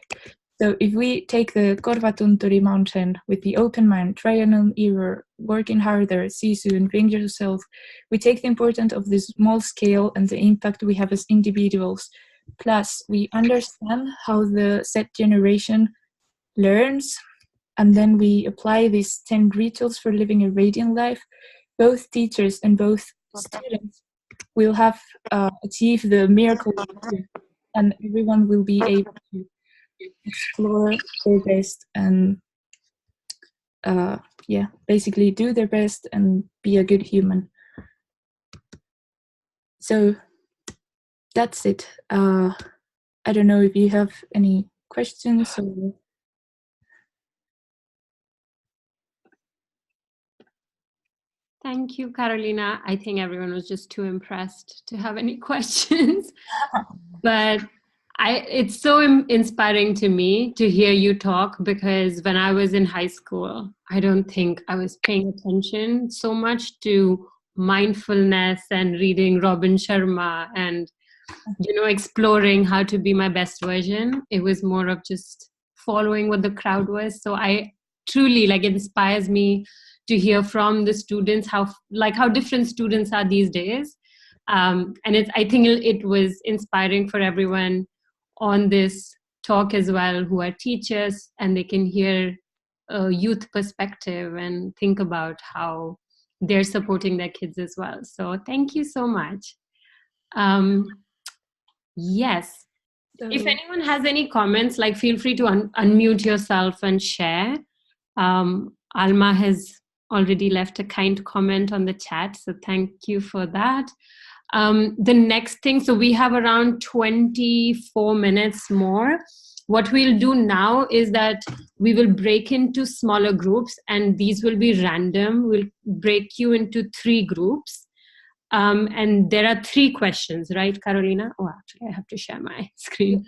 So if we take the Korvatunturi mountain with the open mind, trial and error, working harder, see soon, bring yourself, we take the importance of this small scale and the impact we have as individuals. Plus, we understand how the set generation learns, and then we apply these 10 rituals for living a radiant life. Both teachers and both students will have achieved the miracle, and everyone will be able to explore their best and basically do their best and be a good human. So that's it. I don't know if you have any questions or... Thank you, Carolina. I think everyone was just too impressed to have any questions. But it's so inspiring to me to hear you talk, because when I was in high school, I don't think I was paying attention so much to mindfulness and reading Robin Sharma and, exploring how to be my best version. It was more of just following what the crowd was. So I truly, it inspires me to hear from the students how different students are these days. And I think it was inspiring for everyone on this talk as well, who are teachers, and they can hear a youth perspective and think about how they're supporting their kids as well. So thank you so much. Yes. So, if anyone has any comments, feel free to unmute yourself and share. Alma has already left a kind comment on the chat, so thank you for that. The next thing, so we have around 24 minutes more. What we'll do now is that we will break into smaller groups, and these will be random. We'll break you into 3 groups. And there are 3 questions, right, Carolina? Oh, actually, I have to share my screen.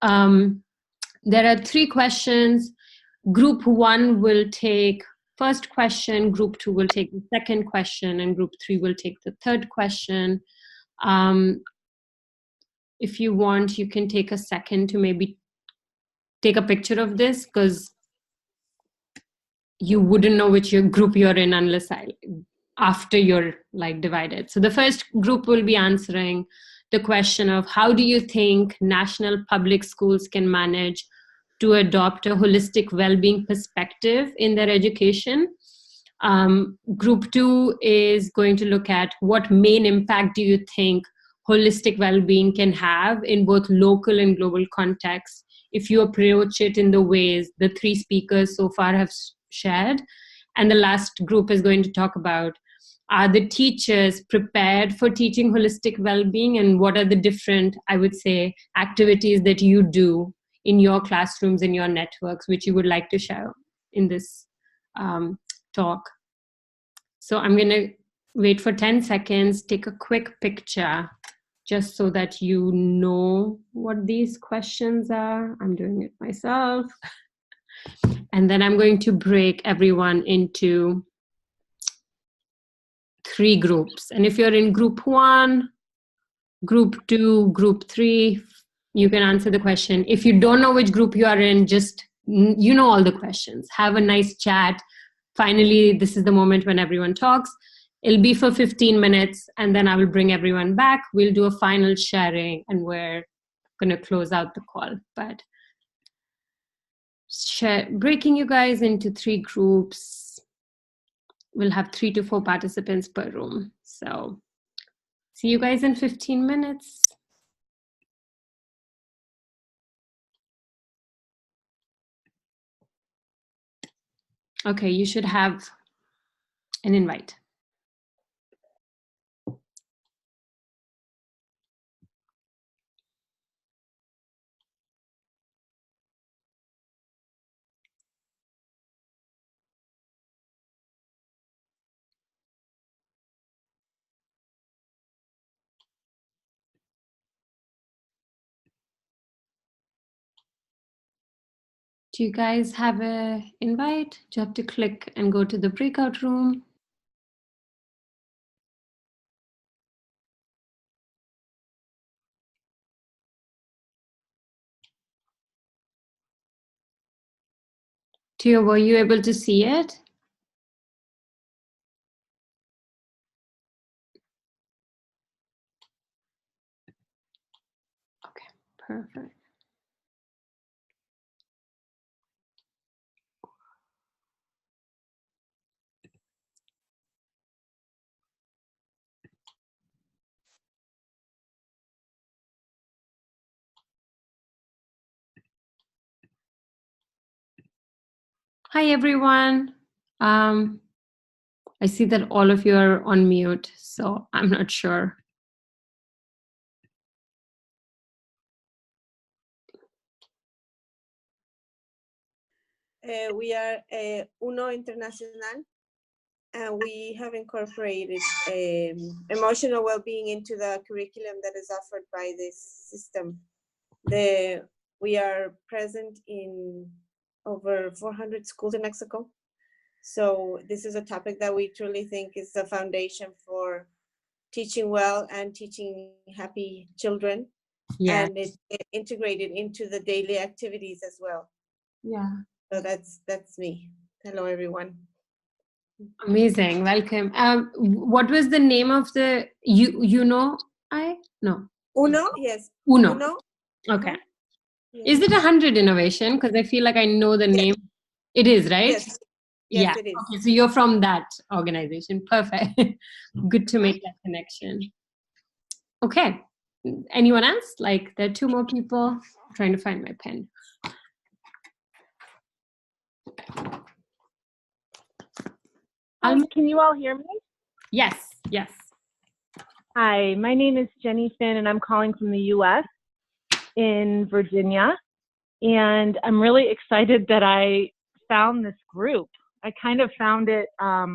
There are 3 questions. Group 1 will take first question, group 2 will take the second question, and group 3 will take the third question. If you want, you can take a second to maybe take a picture of this, because you wouldn't know which group you're in unless after you're like divided. So the first group will be answering the question of how do you think national public schools can manage to adopt a holistic well-being perspective in their education. Group 2 is going to look at what main impact do you think holistic well-being can have in both local and global contexts if you approach it in the ways the 3 speakers so far have shared. And the last group is going to talk about, are the teachers prepared for teaching holistic well-being, and what are the different, I would say, activities that you do in your classrooms, in your networks, which you would like to share in this talk. So I'm going to wait for 10 seconds, take a quick picture, just so that you know what these questions are. I'm doing it myself. And then I'm going to break everyone into 3 groups. And if you're in group 1, group 2, group 3, you can answer the question. If you don't know which group you are in, just, you know all the questions. Have a nice chat. Finally, this is the moment when everyone talks. It'll be for 15 minutes, and then I will bring everyone back. We'll do a final sharing, and we're going to close out the call. But breaking you guys into 3 groups. We'll have 3 to 4 participants per room. So see you guys in 15 minutes. Okay, you should have an invite. Do you guys have an invite? Do you have to click and go to the breakout room? Tio, were you able to see it? Okay, perfect. Hi, everyone. I see that all of you are on mute, so I'm not sure. We are UNO Internacional, and we have incorporated emotional well-being into the curriculum that is offered by this system. We are present in over 400 schools in Mexico. So this is a topic that we truly think is the foundation for teaching well and teaching happy children. Yeah. And it's integrated into the daily activities as well. Yeah. So that's me. Hello, everyone. Amazing. Welcome. What was the name of the, UNO? UNO, yes. UNO. UNO. Okay. Yes. Is it 100 innovation? Because I feel like I know the name. It is, right? Yes. Yes, it is. Okay, so you're from that organization. Perfect. Good to make that connection. Okay. Anyone else? Like, there are 2 more people. I'm trying to find my pen. Can you all hear me? Yes, yes. Hi, my name is Jenny Finn, and I'm calling from the U.S. in Virginia. And I'm really excited that I found this group. I kind of found it, I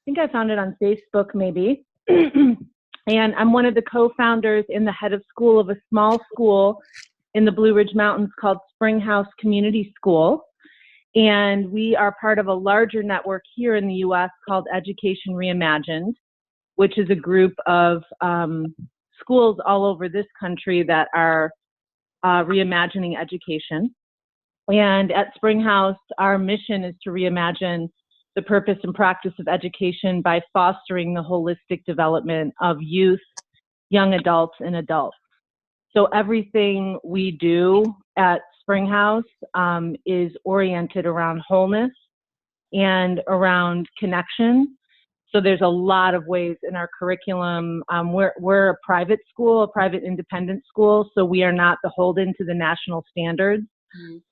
think I found it on Facebook maybe. And I'm one of the co-founders and the head of school of a small school in the Blue Ridge Mountains called Springhouse Community School. And we are part of a larger network here in the US called Education Reimagined, which is a group of schools all over this country that are reimagining education. And at Springhouse, our mission is to reimagine the purpose and practice of education by fostering the holistic development of youth, young adults, and adults. So everything we do at Springhouse is oriented around wholeness and around connection. So there's a lot of ways in our curriculum. We're a private school, a private independent school, so we are not beholden to the national standards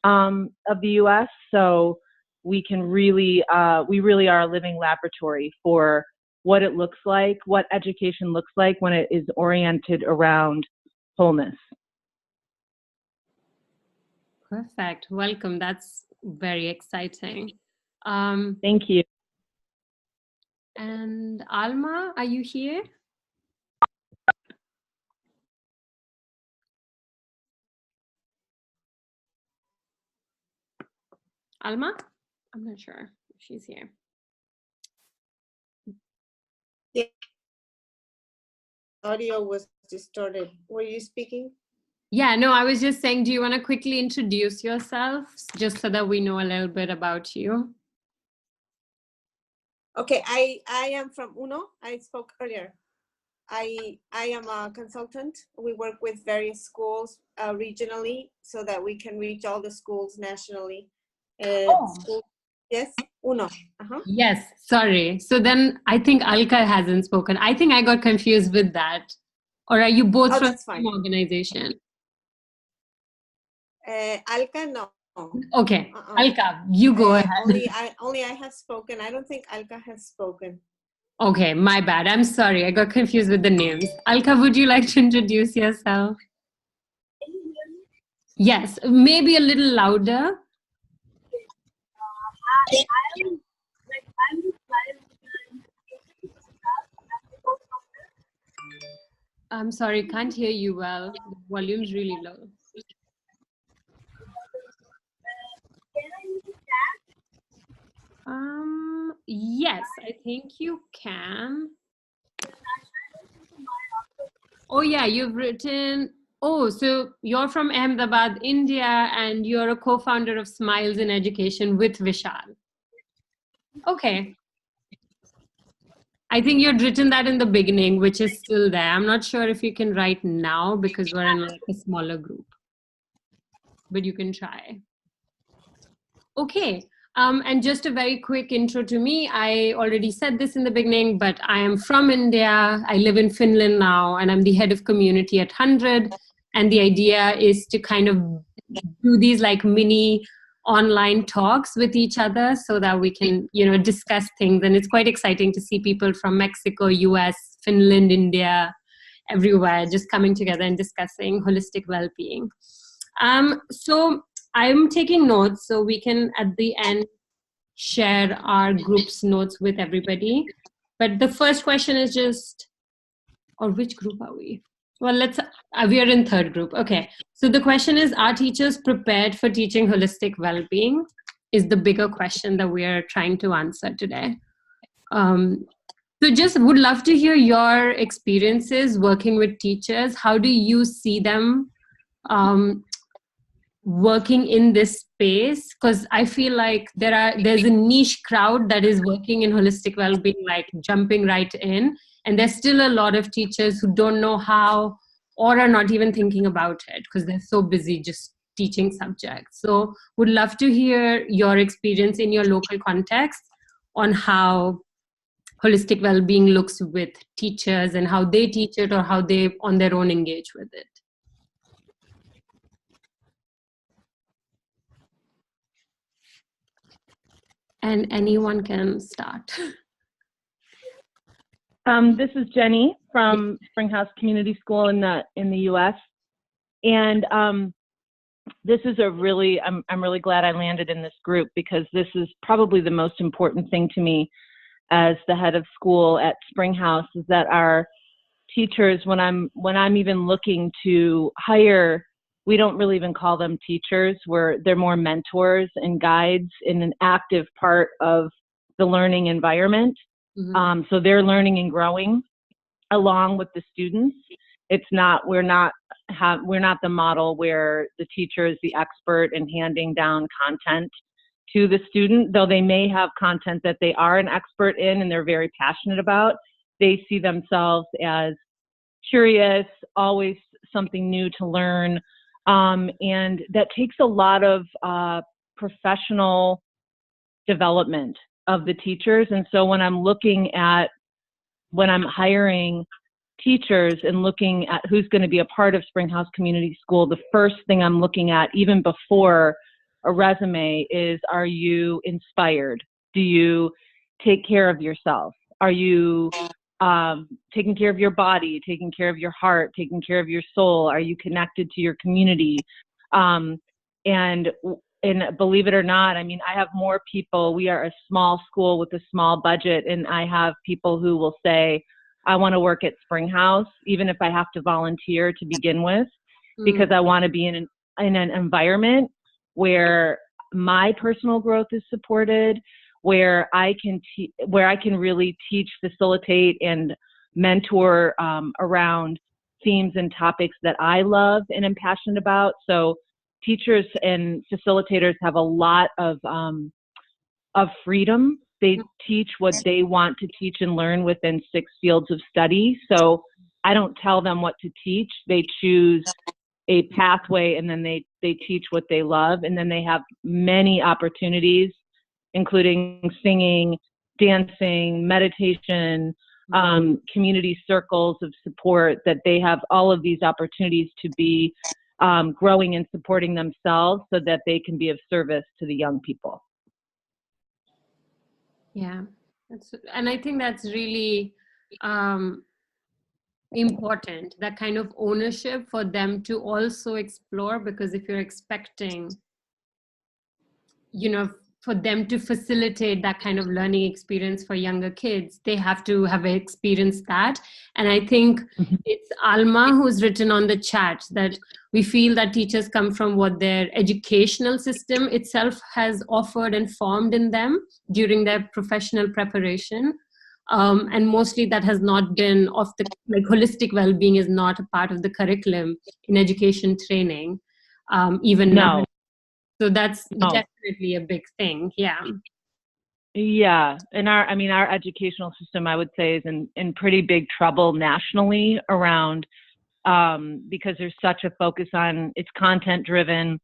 of the U.S. So we can really, we really are a living laboratory for what it looks like, what education looks like when it is oriented around wholeness. Perfect. Welcome. That's very exciting. Thank you. And Alma, are you here? Alma? I'm not sure if she's here. The audio was distorted. Were you speaking? Yeah, no, I was just saying, do you want to quickly introduce yourself just so that we know a little bit about you? Okay, I am from UNO. I spoke earlier. I am a consultant. We work with various schools regionally so that we can reach all the schools nationally. Yes, UNO. Yes, sorry. So then I think Alka hasn't spoken. I think I got confused with that. Or are you both from the same organization? Alka, no. Okay, Alka, you go ahead. Only I have spoken. I don't think Alka has spoken. Okay, my bad. I'm sorry. I got confused with the names. Alka, would you like to introduce yourself? Yes, maybe a little louder. I'm sorry, can't hear you well. The volume's really low. Yes, I think you can. Oh yeah, you've written, oh, so you're from Ahmedabad, India, and you're a co-founder of Smiles in Education with Vishal. Okay. I think you'd written that in the beginning, which is still there. I'm not sure if you can write now because we're in like a smaller group, but you can try. Okay. And just a very quick intro to me. I already said this in the beginning, but I am from India. I live in Finland now, and I'm the head of community at HundrED. And the idea is to kind of do these like mini online talks with each other so that we can, you know, discuss things. And it's quite exciting to see people from Mexico, US, Finland, India, everywhere just coming together and discussing holistic well-being. So I'm taking notes so we can at the end share our group's notes with everybody. But the first question is just, or which group are we? Well, we are in third group. Okay. So the question is, are teachers prepared for teaching holistic well-being? Is the bigger question that we are trying to answer today. So just would love to hear your experiences working with teachers. How do you see them working in this space? Because I feel like there's a niche crowd that is working in holistic well-being, like jumping right in. And there's still a lot of teachers who don't know how or are not even thinking about it because they're so busy just teaching subjects. So would love to hear your experience in your local context on how holistic well-being looks with teachers and how they teach it or how they on their own engage with it. And anyone can start. This is Jenny from Springhouse Community School in the U.S. And this is I'm really glad I landed in this group because this is probably the most important thing to me as the head of school at Springhouse is that our teachers, when I'm even looking to hire we don't really even call them teachers. They're more mentors and guides in an active part of the learning environment. So they're learning and growing along with the students. We're not the model where the teacher is the expert in handing down content to the student, though they may have content that they are an expert in and they're very passionate about. They see themselves as curious, always something new to learn. And that takes a lot of professional development of the teachers. And so when I'm hiring teachers and looking at who's going to be a part of Springhouse Community School, the first thing I'm looking at, even before a resume, is, are you inspired? Do you take care of yourself? Are you taking care of your body, taking care of your heart, taking care of your soul? Are you connected to your community? And believe it or not, I mean, I have more people. We are a small school with a small budget, and I have people who will say, I want to work at Springhouse, even if I have to volunteer to begin with, because I want to be in an environment where my personal growth is supported, where I can really teach, facilitate, and mentor around themes and topics that I love and am passionate about. So teachers and facilitators have a lot of freedom. They teach what they want to teach and learn within 6 fields of study. So I don't tell them what to teach. They choose a pathway, and then they teach what they love. And then they have many opportunities, including singing, dancing, meditation, community circles of support, that they have all of these opportunities to be growing and supporting themselves so that they can be of service to the young people. Yeah, and I think that's really important, that kind of ownership for them to also explore, because if you're expecting, for them to facilitate that kind of learning experience for younger kids, they have to have experienced that. And I think it's Alma who's written on the chat that we feel that teachers come from what their educational system itself has offered and formed in them during their professional preparation. And mostly that has not been holistic well-being is not a part of the curriculum in education training, even now. So that's definitely a big thing. Yeah. Yeah. And our educational system, I would say, is in pretty big trouble nationally around, because there's such a focus on, it's content driven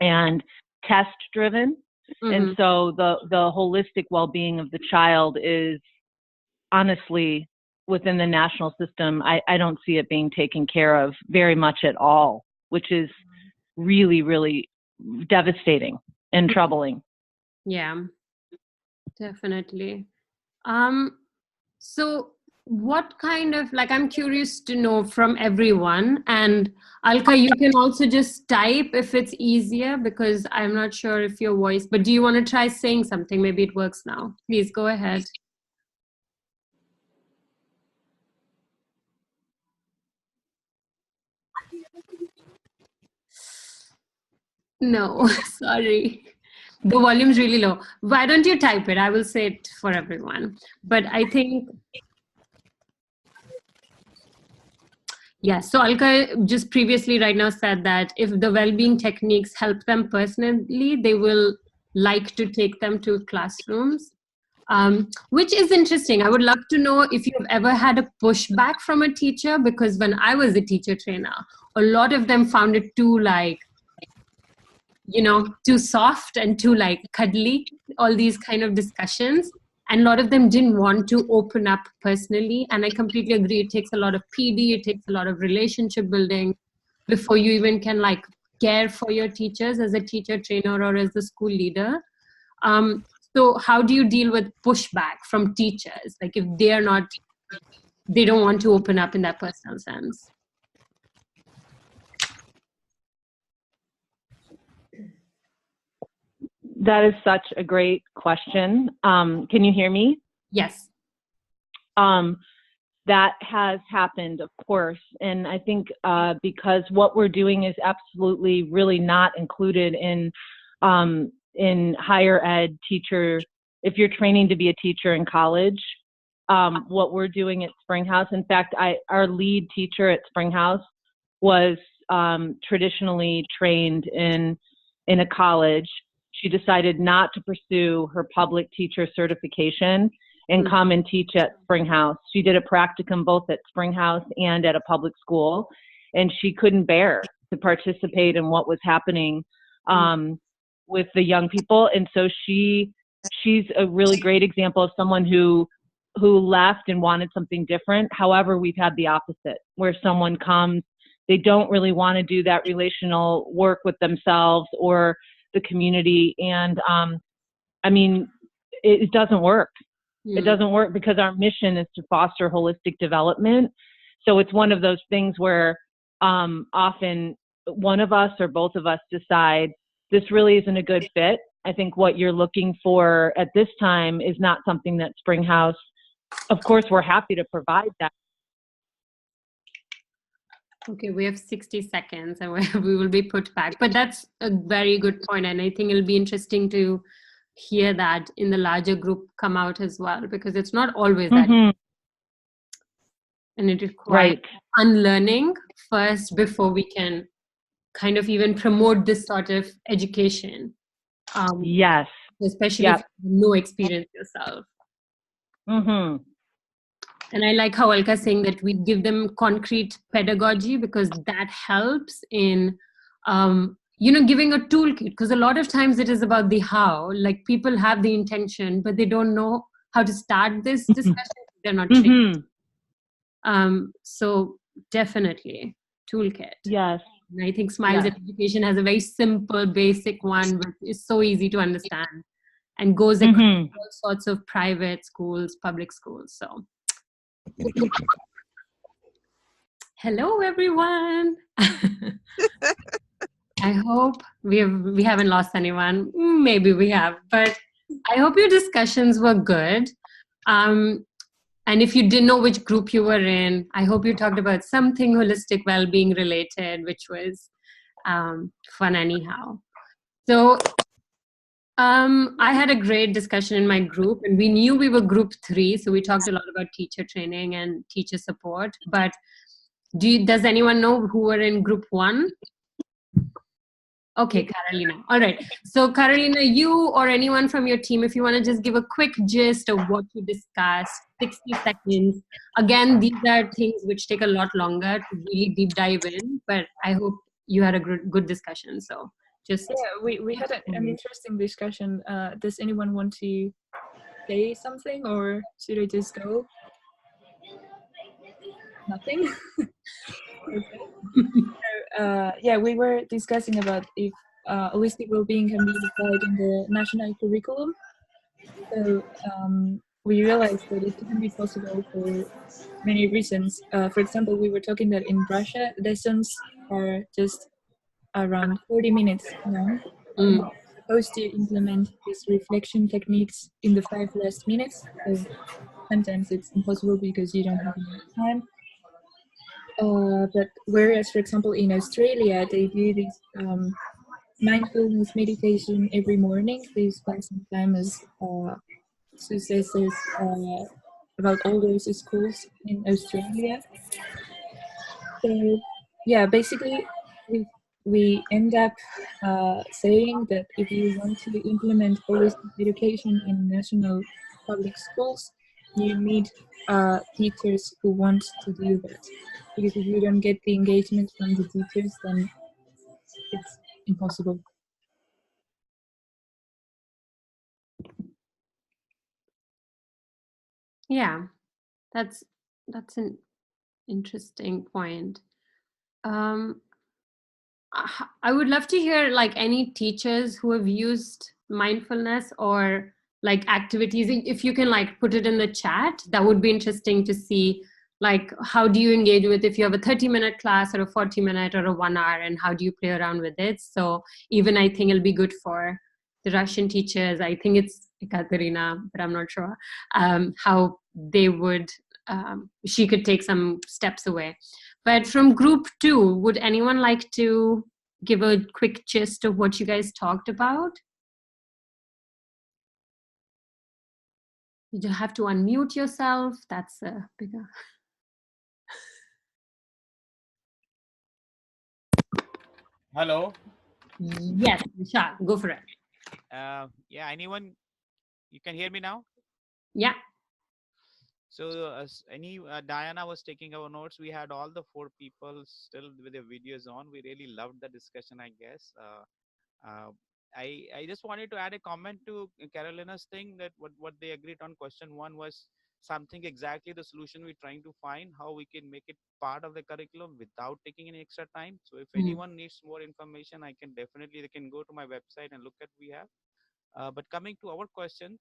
and test driven. And so the holistic well-being of the child is, honestly, within the national system, I don't see it being taken care of very much at all, which is really, really devastating and troubling. Yeah, definitely. So what kind of, I'm curious to know from everyone, and Alka, you can also just type if it's easier, because I'm not sure if your voice, but do you want to try saying something? Maybe it works now. Please go ahead. No, sorry. The volume's really low. Why don't you type it? I will say it for everyone. But I think, yeah, so Alka just previously right now said that if the well-being techniques help them personally, they will like to take them to classrooms, which is interesting. I would love to know if you've ever had a pushback from a teacher, because when I was a teacher trainer, a lot of them found it too too soft and too cuddly, all these kind of discussions. And a lot of them didn't want to open up personally. And I completely agree. It takes a lot of PD. It takes a lot of relationship building before you even can care for your teachers as a teacher trainer or as a school leader. So how do you deal with pushback from teachers? If they don't want to open up in that personal sense? That is such a great question. Can you hear me? Yes. that has happened, of course. And I think because what we're doing is absolutely really not included in higher ed teacher, if you're training to be a teacher in college, what we're doing at Springhouse. In fact, our lead teacher at Springhouse was traditionally trained in a college. She decided not to pursue her public teacher certification and come and teach at Springhouse. She did a practicum both at Springhouse and at a public school, and she couldn't bear to participate in what was happening with the young people. And so she's a really great example of someone who left and wanted something different. However, we've had the opposite, where someone comes, they don't really want to do that relational work with themselves or the community. And I mean, it doesn't work. It doesn't work because our mission is to foster holistic development. So it's one of those things where often one of us or both of us decide this really isn't a good fit. I think what you're looking for at this time is not something that Springhouse, of course, we're happy to provide that. Okay, we have 60 seconds and we will be put back. But that's a very good point. And I think it'll be interesting to hear that in the larger group come out as well, because it's not always that. And it requires unlearning first before we can kind of even promote this sort of education. Yes. Especially if you have no experience yourself. And I like how Alka's saying that we give them concrete pedagogy, because that helps in, giving a toolkit. Because a lot of times it is about the how, like people have the intention, but they don't know how to start this discussion. They're not trained. So definitely toolkit. Yes. And I think Smiles at Education has a very simple, basic one, which is so easy to understand and goes across all sorts of private schools, public schools. So, hello everyone. I hope we haven't lost anyone. Maybe we have, but I hope your discussions were good. And if you didn't know which group you were in, I hope you talked about something holistic well-being related, which was fun anyhow. So I had a great discussion in my group, and we knew we were group 3. So we talked a lot about teacher training and teacher support. But does anyone know who were in group 1? Okay, Carolina. All right. So Carolina, you or anyone from your team, if you want to just give a quick gist of what you discussed, 60 seconds. Again, these are things which take a lot longer to really deep dive in, but I hope you had a good discussion. So just... Yeah, we had an interesting discussion. Does anyone want to say something, or should I just go? Nothing? Okay. So, we were discussing about if holistic well-being can be applied in the national curriculum. So we realized that it can be possible for many reasons. For example, we were talking that in Russia, lessons are just around 40 minutes long. We're supposed to implement these reflection techniques in the 5 last minutes. So sometimes it's impossible because you don't have enough time. But whereas, for example, in Australia, they do this mindfulness meditation every morning. They spend some time as successors about all those schools in Australia. So, yeah, basically, we end up saying that if you want to implement holistic education in national public schools, you need teachers who want to do that. Because if you don't get the engagement from the teachers, then it's impossible. Yeah, that's an interesting point. I would love to hear like any teachers who have used mindfulness or like activities. If you can like put it in the chat, that would be interesting to see. Like, how do you engage with, if you have a 30-minute class or a 40-minute or a 1 hour, and how do you play around with it? So even I think it'll be good for the Russian teachers. I think it's Ekaterina, but I'm not sure, how they would she could take some steps away. But from group 2, would anyone like to give a quick gist of what you guys talked about? You have to unmute yourself. That's a bigger. Hello. Yes, Vishal, go for it. Yeah, anyone? You can hear me now? Yeah. So Diana was taking our notes. We had all the 4 people still with their videos on. We really loved the discussion, I guess. I just wanted to add a comment to Carolina's thing, that what they agreed on question 1 was something exactly the solution we're trying to find, how we can make it part of the curriculum without taking any extra time. So if anyone needs more information, they can go to my website and look at what we have. But coming to our question,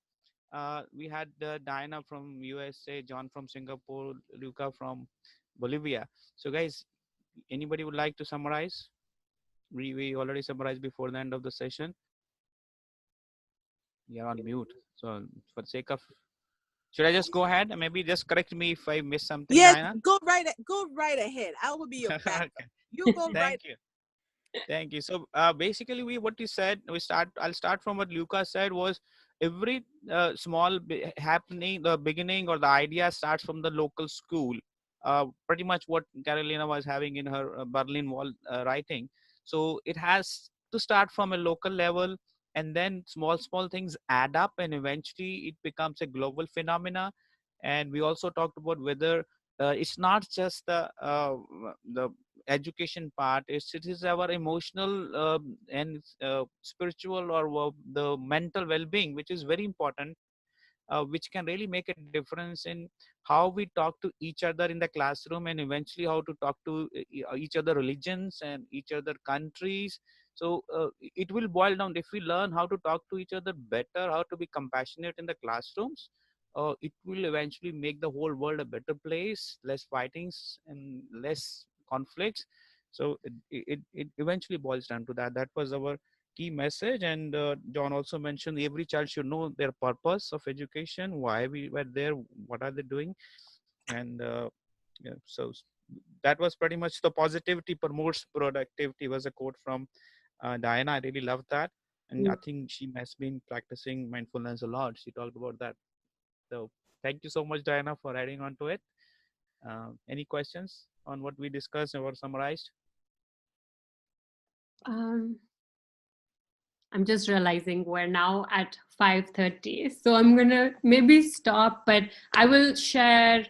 we had Diana from USA, John from Singapore, Luca from Bolivia. So guys, anybody would like to summarize? We already summarized before the end of the session. You're on mute. So for the sake of, should I just go ahead and maybe just correct me if I miss something, Yes, Diana? go right ahead. I will be your backup. Okay. You go right. Thank you. So basically, what you said, I'll start from what Luca said, was every small happening, the beginning or the idea starts from the local school. Pretty much what Carolina was having in her Berlin Wall writing. So it has to start from a local level, and then small things add up, and eventually it becomes a global phenomena. And we also talked about whether it's not just the education part, it is our emotional and spiritual or the mental well-being, which is very important, which can really make a difference in how we talk to each other in the classroom, and eventually how to talk to each other religions and each other countries. So it will boil down, if we learn how to talk to each other better, how to be compassionate in the classrooms, it will eventually make the whole world a better place, less fightings and less conflicts. So it eventually boils down to that. That was our key message. And John also mentioned every child should know their purpose of education, why we were there, what are they doing. And yeah, so that was pretty much the positivity promotes productivity was a quote from Diana. I really loved that. And I think she has been practicing mindfulness a lot. She talked about that. So thank you so much, Diana, for adding on to it. Any questions on what we discussed or summarized? I'm just realizing we're now at 5:30. So I'm going to maybe stop, but I will share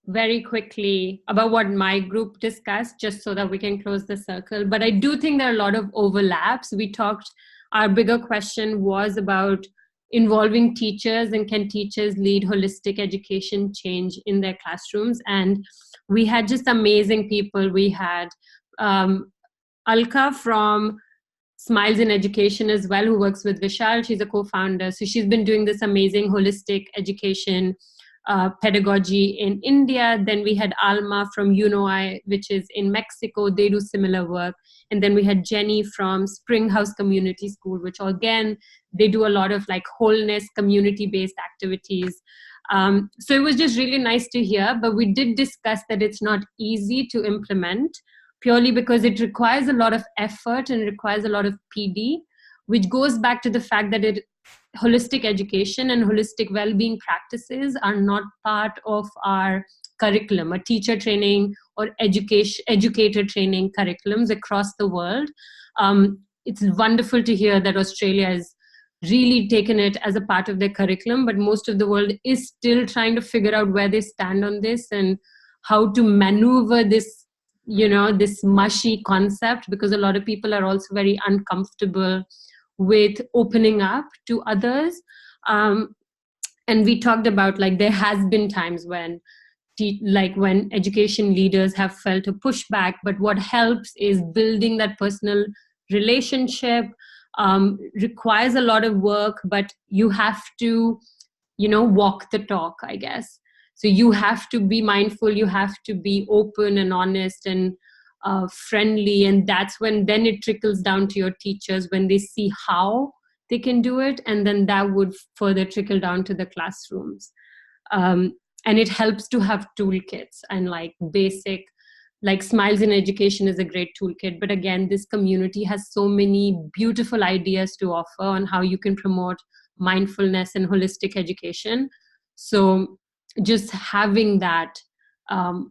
very quickly about what my group discussed, just so that we can close the circle. But I do think there are a lot of overlaps. We talked, our bigger question was about involving teachers, and can teachers lead holistic education change in their classrooms? And we had just amazing people. We had Alka from Smiles in Education as well, who works with Vishal. She's a co-founder. So she's been doing this amazing holistic education pedagogy in India. Then we had Alma from UNOI, which is in Mexico. They do similar work. And then we had Jenny from Spring House Community School, which again, they do a lot of like wholeness, community-based activities. So it was just really nice to hear, but we did discuss that it's not easy to implement, purely because it requires a lot of effort and requires a lot of PD, which goes back to the fact that holistic education and holistic well-being practices are not part of our curriculum, a teacher training or educator training curriculums across the world. It's wonderful to hear that Australia has really taken it as a part of their curriculum, but most of the world is still trying to figure out where they stand on this and how to maneuver this, this mushy concept, because a lot of people are also very uncomfortable with opening up to others. And we talked about, like, there has been times when when education leaders have felt a pushback, but what helps is building that personal relationship. Requires a lot of work, but you have to, walk the talk, I guess. So you have to be mindful, you have to be open and honest and friendly, and that's when then it trickles down to your teachers when they see how they can do it, and then that would further trickle down to the classrooms. And it helps to have toolkits and like basic, like Smiles in Education is a great toolkit. But again, this community has so many beautiful ideas to offer on how you can promote mindfulness and holistic education. So just having that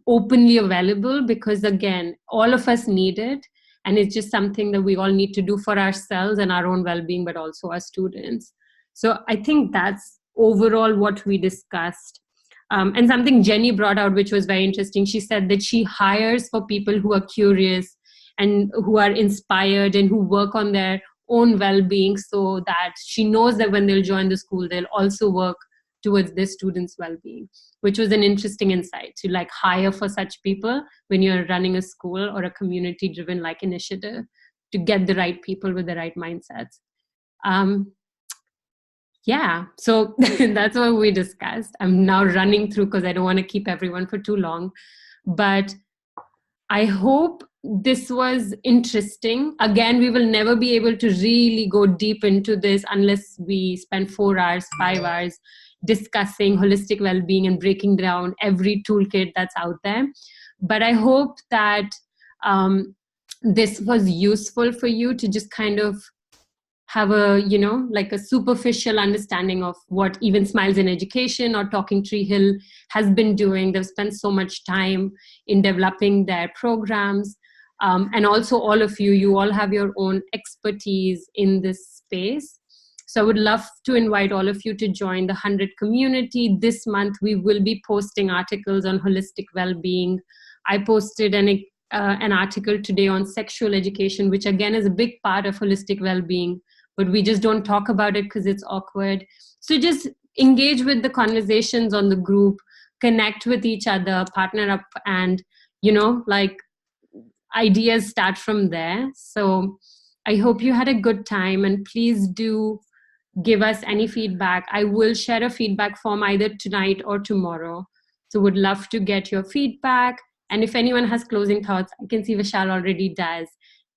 openly available, because again, all of us need it. And it's just something that we all need to do for ourselves and our own well-being, but also our students. So I think that's overall what we discussed. And something Jenny brought out, which was very interesting. She said that she hires for people who are curious and who are inspired and who work on their own well-being, so that she knows that when they'll join the school, they'll also work towards their students' well-being, which was an interesting insight to like hire for such people when you're running a school or a community-driven like initiative, to get the right people with the right mindsets. Yeah, so that's what we discussed. I'm now running through because I don't want to keep everyone for too long. But I hope this was interesting. Again, we will never be able to really go deep into this unless we spend 4 hours, 5 hours discussing holistic well-being and breaking down every toolkit that's out there. But I hope that this was useful for you to just kind of have a, you know, like a superficial understanding of what even Smiles in Education or Talking Tree Hill has been doing. They've spent so much time in developing their programs. And also all of you, you all have your own expertise in this space. So I would love to invite all of you to join the HundrED community. This month, we will be posting articles on holistic well-being. I posted an article today on sexual education, which again is a big part of holistic well-being, but we just don't talk about it because it's awkward. So just engage with the conversations on the group, connect with each other, partner up, and, you know, like ideas start from there. So I hope you had a good time, and please do give us any feedback. I will share a feedback form either tonight or tomorrow. So would love to get your feedback. And if anyone has closing thoughts, I can see Vishal already does.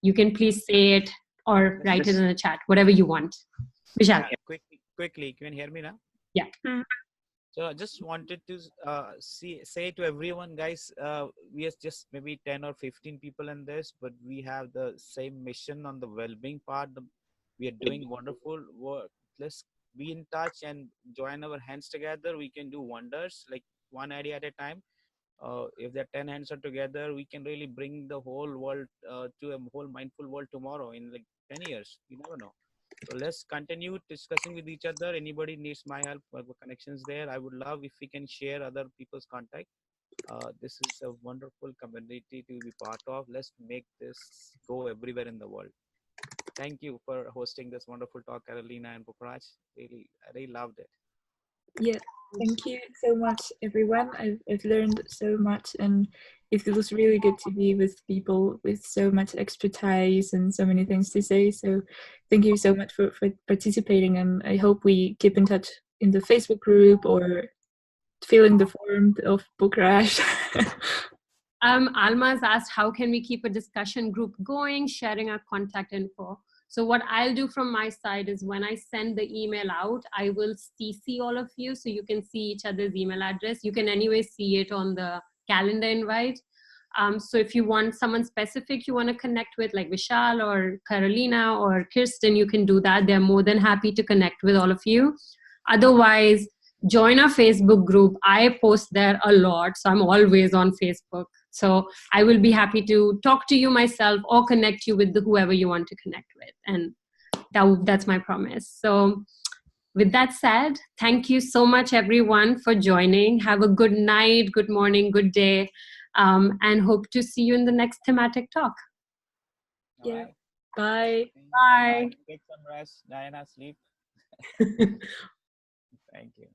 You can please say it or write it in the chat, whatever you want. Vishal. Yeah, quickly, can you hear me now? Yeah. So I just wanted to say to everyone, guys, we are just maybe 10 or 15 people in this, but we have the same mission on the well-being part. We are doing wonderful work. Let's be in touch and join our hands together. We can do wonders, like one idea at a time. If there are 10 hands are together, we can really bring the whole world to a whole mindful world tomorrow in like 10 years. You never know. So let's continue discussing with each other. Anybody needs my help, connections there. I would love if we can share other people's contact. This is a wonderful community to be part of. Let's make this go everywhere in the world. Thank you for hosting this wonderful talk, Carolina and Pukraj. Really, I really loved it. Yeah, thank you so much, everyone. I've learned so much, and it feels really good to be with people with so much expertise and so many things to say. So thank you so much for participating, and I hope we keep in touch in the Facebook group or filling the form of Book Rash. Alma's asked, how can we keep a discussion group going, sharing our contact info? So what I'll do from my side is when I send the email out, I will CC all of you so you can see each other's email address. You can anyway see it on the calendar invite. So if you want someone specific you want to connect with, like Vishal or Carolina or Kirsten, you can do that. They're more than happy to connect with all of you. Otherwise, join our Facebook group. I post there a lot, so I'm always on Facebook. So I will be happy to talk to you myself or connect you with whoever you want to connect with. And that's my promise. So with that said, thank you so much, everyone, for joining. Have a good night, good morning, good day, and hope to see you in the next thematic talk. Yeah. Bye. Bye. Take some rest. Diana, sleep. Thank you.